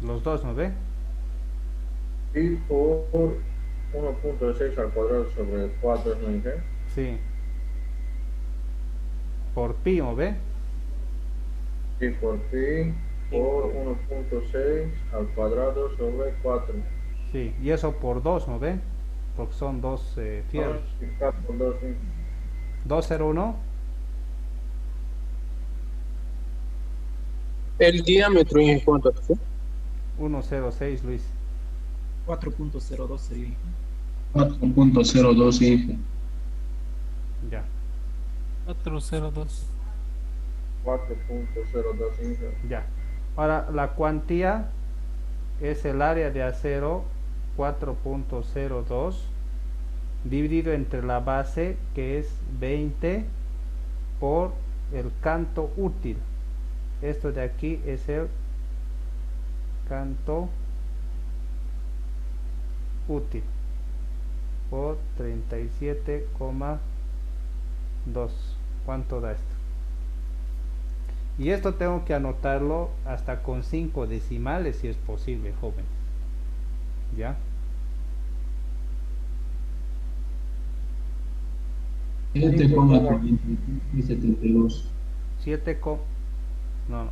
Los dos, ¿no ve? Y por 1.6 al cuadrado sobre 4 es 9. Sí. Por pi, ¿no ve? Y por pi por 1.6 al cuadrado sobre 4. Sí, y eso por 2, ¿no ve? Porque son dos fierros. Por 2, 201. El diámetro en cuánto fue. 106, Luis. 4.02 sería. 4.02, hijo. Ya. 402. 4.02. Ya. Ahora la cuantía es el área de acero 4.02 dividido entre la base, que es 20, por el canto útil. Esto de aquí es el canto útil por 37,2. ¿Cuánto da esto? Y esto tengo que anotarlo hasta con 5 decimales si es posible, jóvenes. ¿Ya? 7,72. 7, no.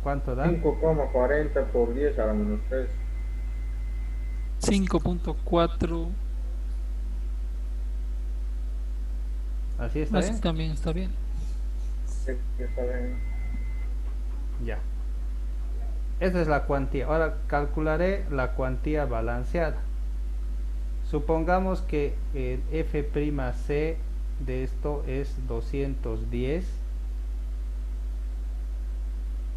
¿Cuánto da? 5,40 por 10 a la menos 3. 5.4. ¿Así está Así bien? también está bien. Sí, está bien. Ya. Esta es la cuantía. Ahora calcularé la cuantía balanceada. Supongamos que el F'C de esto es 210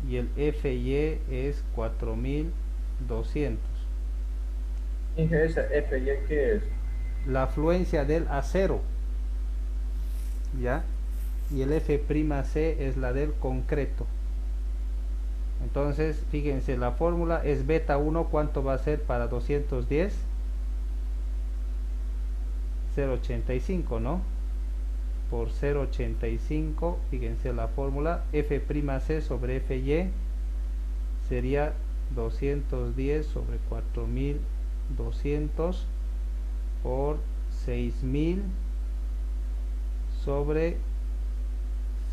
y el Fy es 4200. Inge, esa Fy, ¿qué es? La afluencia del acero, ¿ya? Y el F'C es la del concreto. Entonces, fíjense, la fórmula es beta 1, ¿cuánto va a ser para 210? 0,85, ¿no? Por 0,85, fíjense la fórmula, F'C sobre Fy sería 210 sobre 4200 por 6000 sobre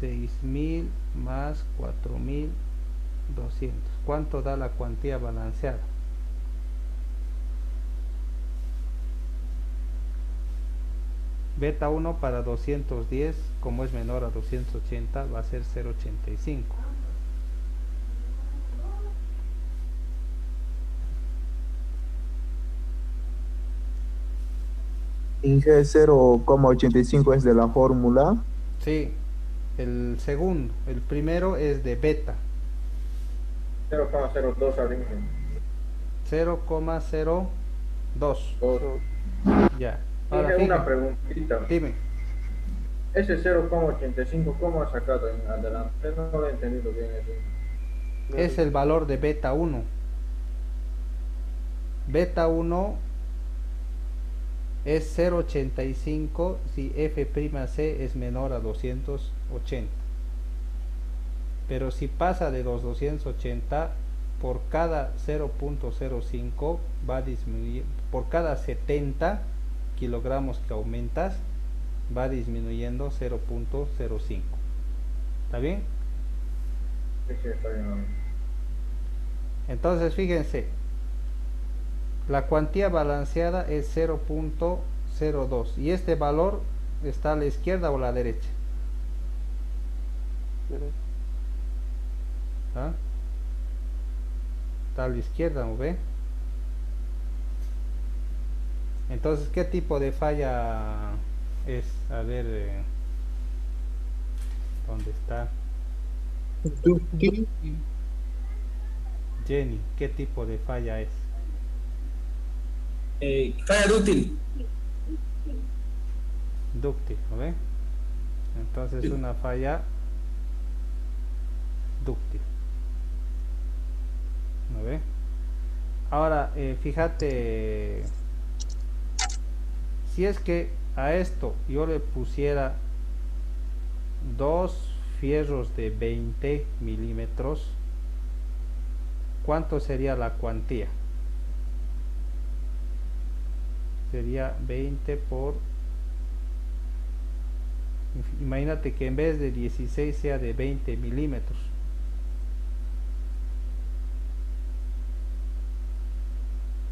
6000 más 4200. ¿Cuánto da la cuantía balanceada? Beta 1 para 210, como es menor a 280, va a ser 0,85. Inge 0,85 es de la fórmula. Sí, el segundo. El primero es de beta. 0,02 al Inge. 0,02. Ya. Ahora, Inge, una fíjate, preguntita. dime. Ese 0,85, ¿cómo ha sacado en adelante? No lo he entendido bien eso. Es el valor de beta 1. Beta 1 es 0,85 si F'C es menor a 280. Pero si pasa de los 280, por cada 0,05 va a disminuir, por cada 70 kilogramos que aumentas, va disminuyendo 0,05. ¿Está bien? Sí, está bien. Entonces fíjense, la cuantía balanceada es 0,02 y este valor está a la izquierda o a la derecha. ¿Ah? Está a la izquierda, ¿no ve? Entonces, ¿qué tipo de falla es? A ver, ¿dónde está? Jenny, ¿qué tipo de falla es? Falla dúctil. Dúctil, ¿no ve? Entonces Sí. una falla dúctil, ¿no ve? Ahora, fíjate, si es que a esto yo le pusiera dos fierros de 20 milímetros, ¿cuánto sería la cuantía? Sería 20 por, imagínate que en vez de 16 sea de 20 milímetros.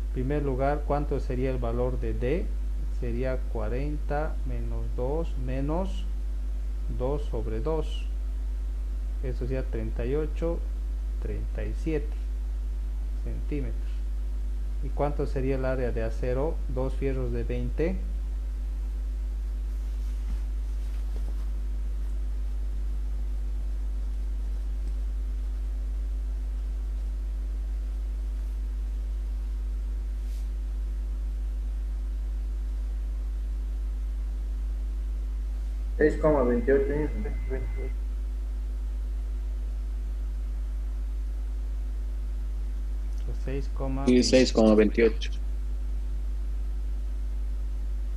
En primer lugar, ¿cuánto sería el valor de D? Sería 40 menos 2 menos 2 sobre 2. Eso sería 38, 37 centímetros. ¿Y cuánto sería el área de acero? Dos fierros de 20. $6,28. 16,28.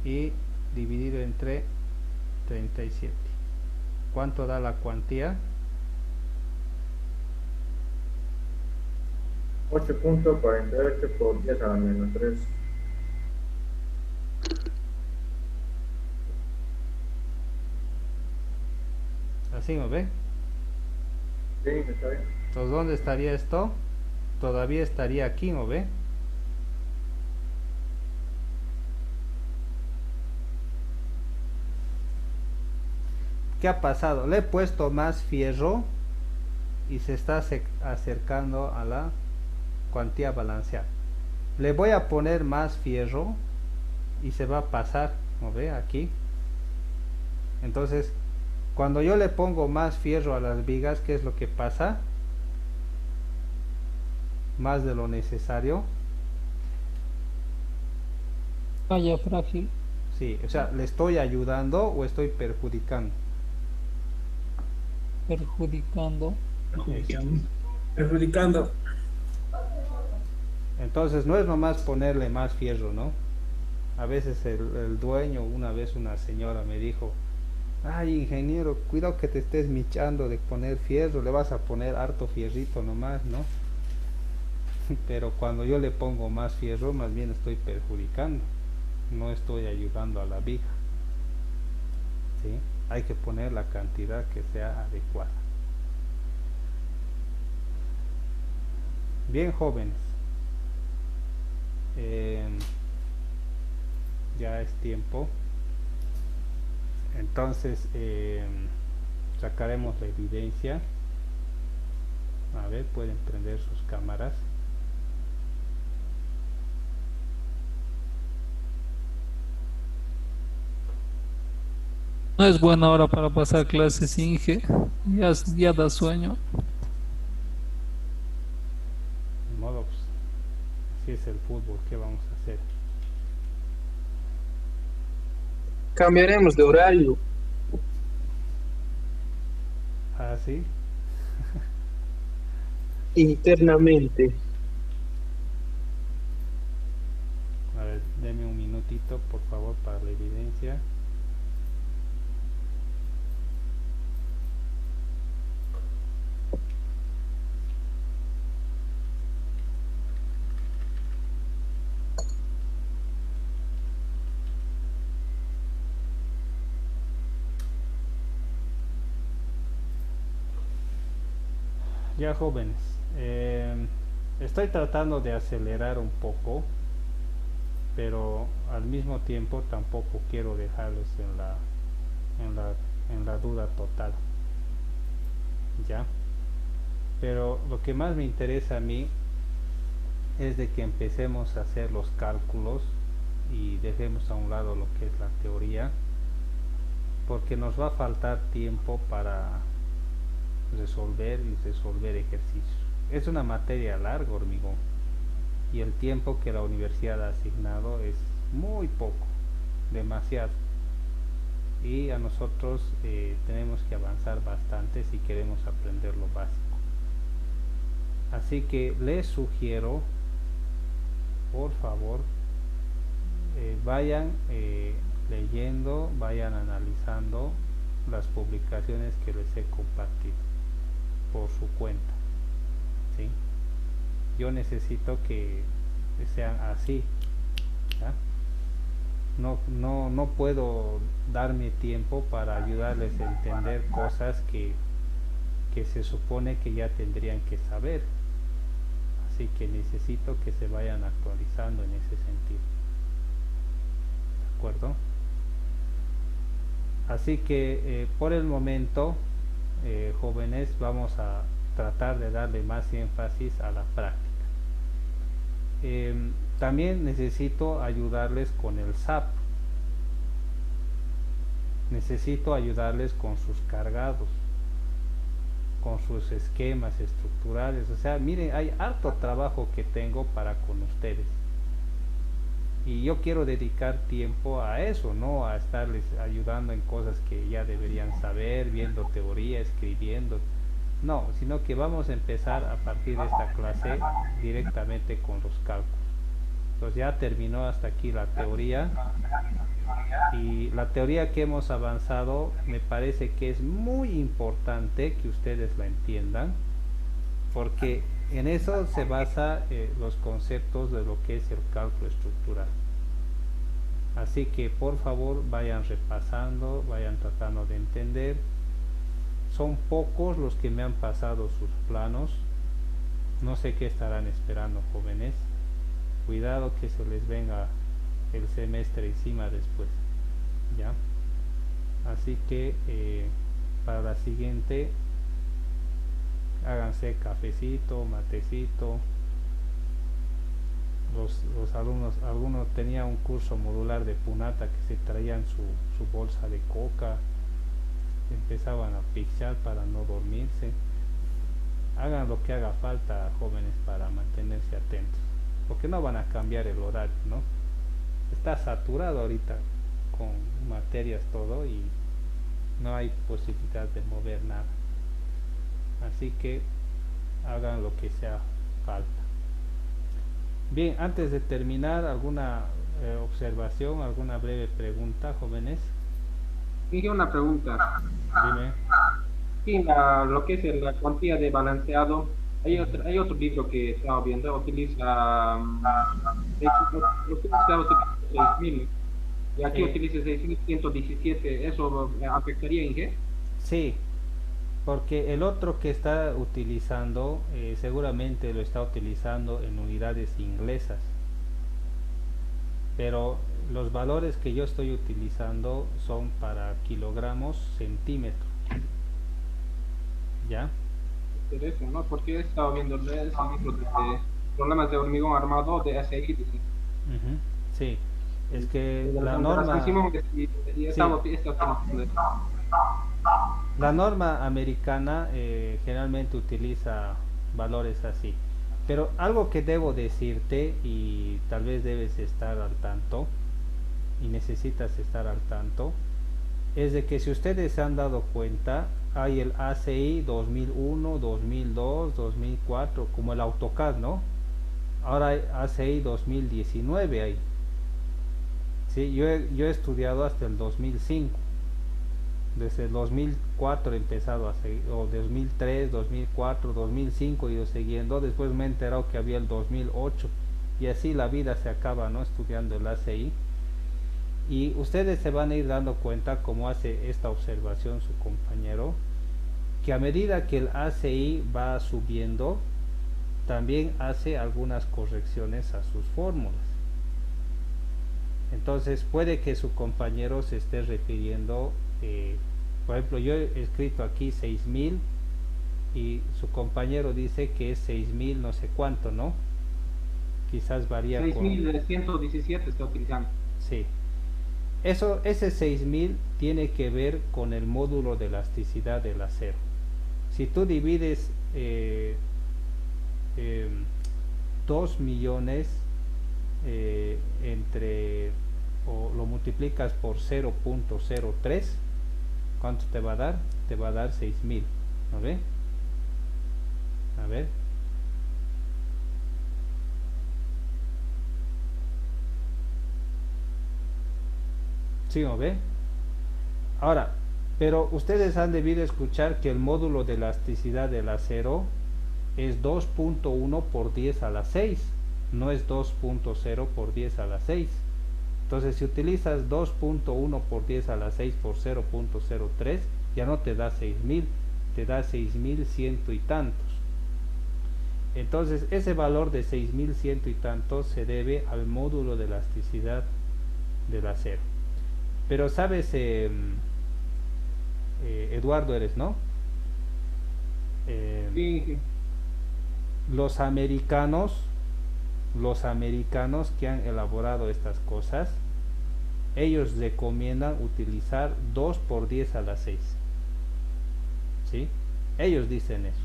y dividido entre 37. ¿Cuánto da la cuantía? 8,48 por 10 a la menos 3. Así, ¿no ve? Sí, está bien. Entonces, ¿dónde estaría esto? Todavía estaría aquí, ¿no ve? ¿Qué ha pasado? Le he puesto más fierro y se está acercando a la cuantía balanceada. Le voy a poner más fierro y se va a pasar, ¿no ve? Aquí. Entonces, cuando yo le pongo más fierro a las vigas, ¿qué es lo que pasa? Más de lo necesario. Vaya frágil. Sí, o sea, ¿le estoy ayudando o estoy perjudicando? Perjudicando. Perjudicando. Entonces no es nomás ponerle más fierro, ¿no? A veces el dueño, una vez una señora me dijo, ay ingeniero, cuidado que te estés michando de poner fierro, le vas a poner harto fierrito nomás, ¿no? Pero cuando yo le pongo más fierro, más bien estoy perjudicando, no estoy ayudando a la viga, ¿sí? Hay que poner la cantidad que sea adecuada. Bien, jóvenes, ya es tiempo, entonces sacaremos la evidencia. A ver, pueden prender sus cámaras. No es buena hora para pasar clases, Inge. Ya da sueño. De modo, pues, así es el fútbol, ¿qué vamos a hacer? Cambiaremos de horario. ¿Ah, sí? Internamente. A ver, deme un minutito, por favor, para la evidencia. Ya, jóvenes, estoy tratando de acelerar un poco, pero al mismo tiempo tampoco quiero dejarles en la duda total, ya. Pero lo que más me interesa a mí es de que empecemos a hacer los cálculos y dejemos a un lado lo que es la teoría, porque nos va a faltar tiempo para resolver ejercicios. Es una materia larga, hormigón, y el tiempo que la universidad ha asignado es muy poco, demasiado, y a nosotros tenemos que avanzar bastante si queremos aprender lo básico. Así que les sugiero, por favor, vayan leyendo, vayan analizando las publicaciones que les he compartido por su cuenta, ¿sí? Yo necesito que sean así, ¿ya? No puedo darme tiempo para ayudarles a entender cosas que se supone que ya tendrían que saber, así que necesito que se vayan actualizando en ese sentido, ¿de acuerdo? Así que por el momento, jóvenes, vamos a tratar de darle más énfasis a la práctica. También necesito ayudarles con el SAP, necesito ayudarles con sus cargados, con sus esquemas estructurales. O sea, miren, hay harto trabajo que tengo para con ustedes, y yo quiero dedicar tiempo a eso, no a estarles ayudando en cosas que ya deberían saber, viendo teoría, escribiendo, no, sino que vamos a empezar a partir de esta clase directamente con los cálculos. Entonces ya terminó hasta aquí la teoría, y la teoría que hemos avanzado me parece que es muy importante que ustedes la entiendan, porque en eso se basa los conceptos de lo que es el cálculo estructural. Así que por favor vayan repasando, vayan tratando de entender. Son pocos los que me han pasado sus planos, no sé qué estarán esperando, jóvenes. Cuidado que se les venga el semestre encima después, ¿ya? Así que para la siguiente háganse cafecito, matecito, los alumnos, algunos tenían un curso modular de Punata que se traían su bolsa de coca, empezaban a pichar para no dormirse. Hagan lo que haga falta, jóvenes, para mantenerse atentos, porque no van a cambiar el horario, ¿no? Está saturado ahorita con materias todo y no hay posibilidad de mover nada, así que hagan lo que sea falta. Bien, antes de terminar, ¿alguna observación, alguna breve pregunta, jóvenes? Dije una pregunta. Dime. Sí, lo que es la cuantía de balanceado, hay otro libro que estaba viendo, utiliza los 6.000 y aquí utiliza 6.117, ¿eso afectaría en qué? Sí, porque el otro que está utilizando seguramente lo está utilizando en unidades inglesas, pero los valores que yo estoy utilizando son para kilogramos centímetros. ¿Ya? Eso, ¿no? Porque he estado viendo ese libro de problemas de hormigón armado de SI. Sí, es que la norma... La norma americana generalmente utiliza valores así. Pero algo que debo decirte, y tal vez debes estar al tanto, y necesitas estar al tanto, es de que si ustedes se han dado cuenta, hay el ACI 2001, 2002, 2004, como el AutoCAD, ¿no? Ahora hay ACI 2019 ahí. Sí, yo he estudiado hasta el 2005. Desde el 2004 he empezado a seguir, o 2003, 2004, 2005 he ido siguiendo. Después me he enterado que había el 2008 y así la vida se acaba, ¿no? Estudiando el ACI. Y ustedes se van a ir dando cuenta, como hace esta observación su compañero, que a medida que el ACI va subiendo, también hace algunas correcciones a sus fórmulas. Entonces puede que su compañero se esté refiriendo, por ejemplo, yo he escrito aquí 6.000 y su compañero dice que es 6.000 no sé cuánto, ¿no? Quizás varía. 6.117 está utilizando. Sí. Ese 6.000 tiene que ver con el módulo de elasticidad del acero. Si tú divides 2 millones o lo multiplicas por 0.03, ¿cuánto te va a dar? Te va a dar 6.000, ¿no ve? A ver. ¿Sí o ve? Ahora, pero ustedes han debido escuchar que el módulo de elasticidad del acero es 2.1 por 10 a la 6, no es 2.0 por 10 a la 6. Entonces si utilizas 2.1 por 10 a la 6 por 0.03, ya no te da 6.000, te da 6.100 y tantos. Entonces ese valor de 6.100 y tantos se debe al módulo de elasticidad del acero. Pero sabes, Eduardo eres, ¿no? Sí. Los americanos que han elaborado estas cosas, ellos recomiendan utilizar 2 por 10 a la 6. ¿Sí? Ellos dicen eso.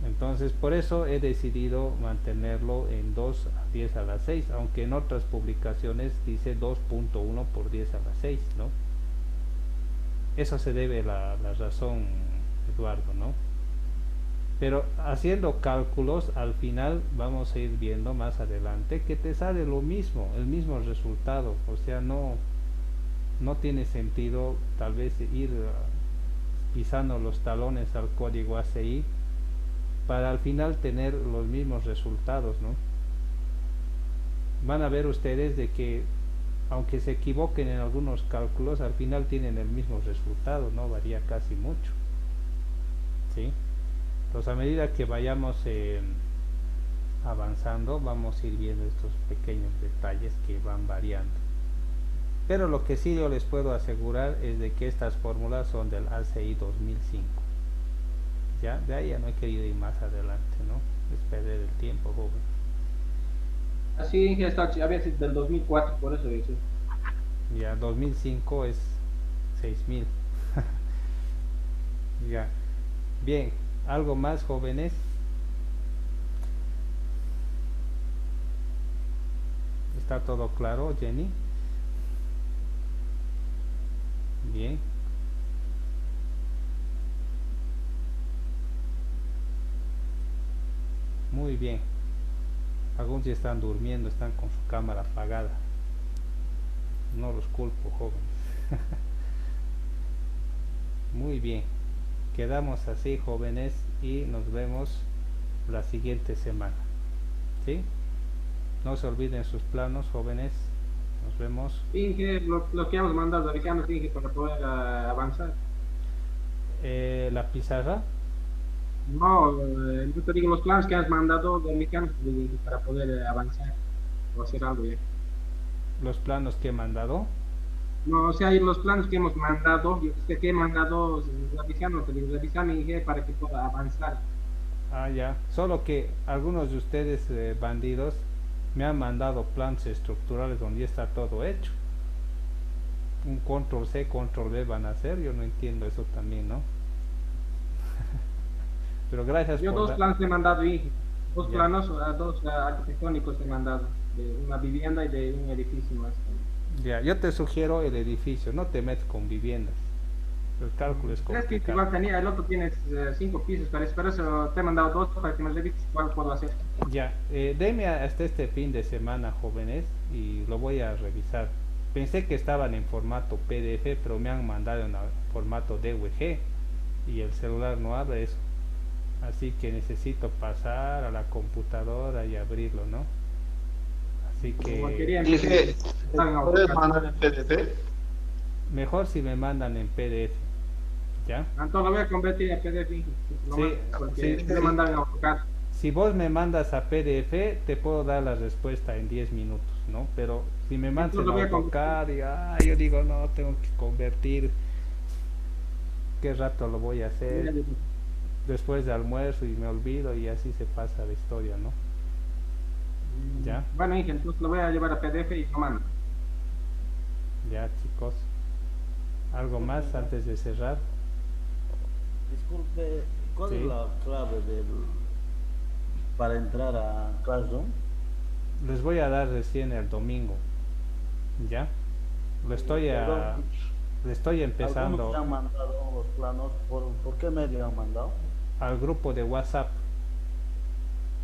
Entonces por eso he decidido mantenerlo en 2 a 10 a la 6, aunque en otras publicaciones dice 2.1 por 10 a la 6, ¿no? Eso se debe a la razón, Eduardo, ¿no? Pero haciendo cálculos, al final vamos a ir viendo más adelante que te sale lo mismo, el mismo resultado. O sea, no tiene sentido tal vez ir pisando los talones al código ACI para al final tener los mismos resultados, ¿no? Van a ver ustedes de que aunque se equivoquen en algunos cálculos, al final tienen el mismo resultado, no varía casi mucho, ¿sí? Entonces a medida que vayamos avanzando, vamos a ir viendo estos pequeños detalles que van variando. Pero lo que sí yo les puedo asegurar es de que estas fórmulas son del ACI 2005. Ya, de ahí ya no he querido ir más adelante, ¿no? Es perder el tiempo, joven. Así que está, a veces del 2004, por eso dice. Ya, 2005 es 6000. Ya. Bien, ¿algo más, jóvenes? ¿Está todo claro, Jenny? Bien. Muy bien. Algunos ya están durmiendo, están con su cámara apagada. No los culpo, jóvenes. Muy bien. Quedamos así, jóvenes, y nos vemos la siguiente semana. ¿Sí? No se olviden sus planos, jóvenes. Nos vemos. Inge, lo que hemos mandado, Ricardo, Inge, para poder avanzar. La pizarra. No, yo te digo los planes que has mandado de Ricardo para poder avanzar o hacer algo ya. Los planos que he mandado. No, o sea, y los planes que hemos mandado, yo sé que he mandado revisando, te digo, revisando Inge para que pueda avanzar. Ah, ya. Solo que algunos de ustedes, bandidos, me han mandado planes estructurales donde ya está todo hecho. Un control C, control V van a hacer. Yo no entiendo eso también, ¿no? Pero gracias Yo por dos planes he mandado, Inge. Dos Ya. planos, dos arquitectónicos he mandado, de una vivienda y de un edificio más. Ya, yo te sugiero el edificio, no te metes con viviendas. El cálculo es Es que complicado. igual tenía, el otro tiene 5 pisos, pero eso te he mandado dos para que me revises cuál puedo hacer. Ya, deme hasta este fin de semana, jóvenes, y lo voy a revisar. Pensé que estaban en formato PDF, pero me han mandado en formato DWG y el celular no abre eso. Así que necesito pasar a la computadora y abrirlo, ¿no? Así Como que querían, Dije, están a ¿puedes buscar. mandar en PDF? mejor si me mandan en PDF. ¿Ya? Entonces lo voy a convertir a PDF, Inge, Sí, porque sí, me sí. mandan a AutoCAD. Si vos me mandas a PDF, te puedo dar la respuesta en 10 minutos, ¿no? Pero si me mandas Entonces en lo voy a AutoCAD, yo digo, no, tengo que convertir. ¿Qué rato lo voy a hacer? Después de almuerzo y me olvido y así se pasa la historia, ¿no? ¿Ya? Bueno, Inge, entonces lo voy a llevar a PDF y lo mando. Ya, chicos. ¿Algo más antes de cerrar? Disculpe, ¿cuál Sí. es la clave para entrar a Classroom? Les voy a dar recién el domingo. ¿Ya? Lo estoy le estoy empezando Algunos han mandado los planos, ¿por qué medio han mandado? al grupo de WhatsApp,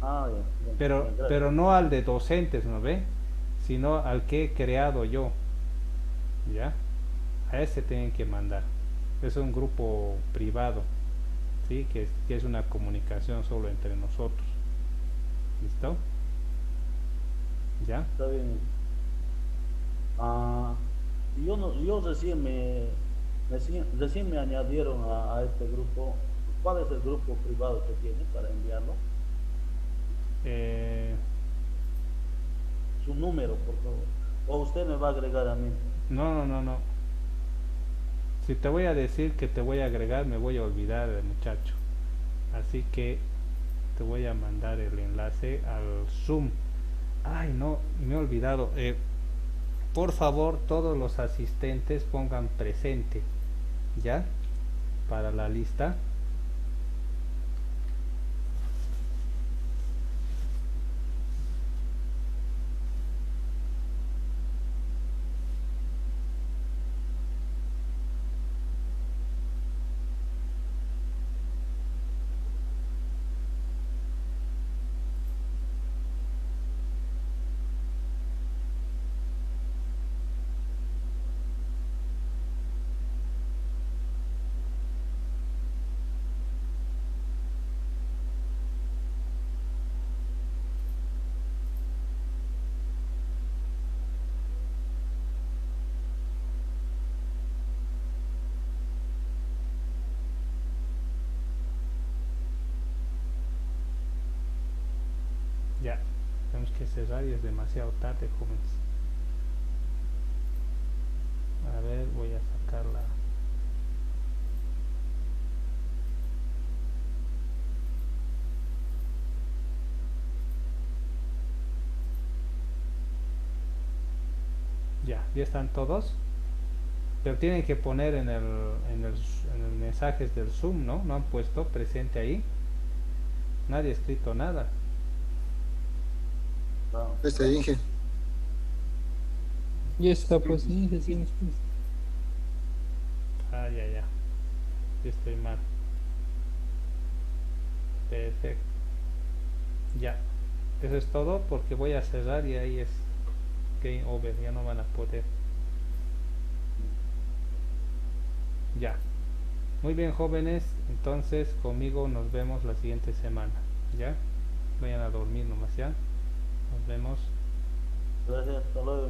Ah, ya, pero gracias. pero no al de docentes, ¿no ve? Sino al que he creado yo. ¿Ya? A ese tienen que mandar. Es un grupo privado, ¿sí? Que es una comunicación solo entre nosotros. ¿Listo? ¿Ya? Está bien. Yo recién me añadieron a este grupo. ¿Cuál es el grupo privado que tiene para enviarlo? Su número, por favor. O usted me va a agregar a mí. No. Si te voy a decir que te voy a agregar, me voy a olvidar, muchacho. Así que te voy a mandar el enlace al Zoom. Ay, no, me he olvidado. Por favor, todos los asistentes pongan presente, ¿ya? Para la lista. Ya, tenemos que cerrar y es demasiado tarde, jóvenes. A ver, voy a sacarla. ¿Ya están todos? Pero tienen que poner en el mensajes del Zoom, ¿no? No han puesto presente ahí. Nadie ha escrito nada. Inge. Y está pues Inge, sí. Ah, ya. Yo estoy mal. Perfecto. Ya. Eso es todo porque voy a cerrar y ahí es game over. Ya no van a poder. Ya. Muy bien, jóvenes. Entonces conmigo nos vemos la siguiente semana. ¿Ya? Vayan a dormir nomás, ¿ya? Nos vemos. Gracias, hasta luego.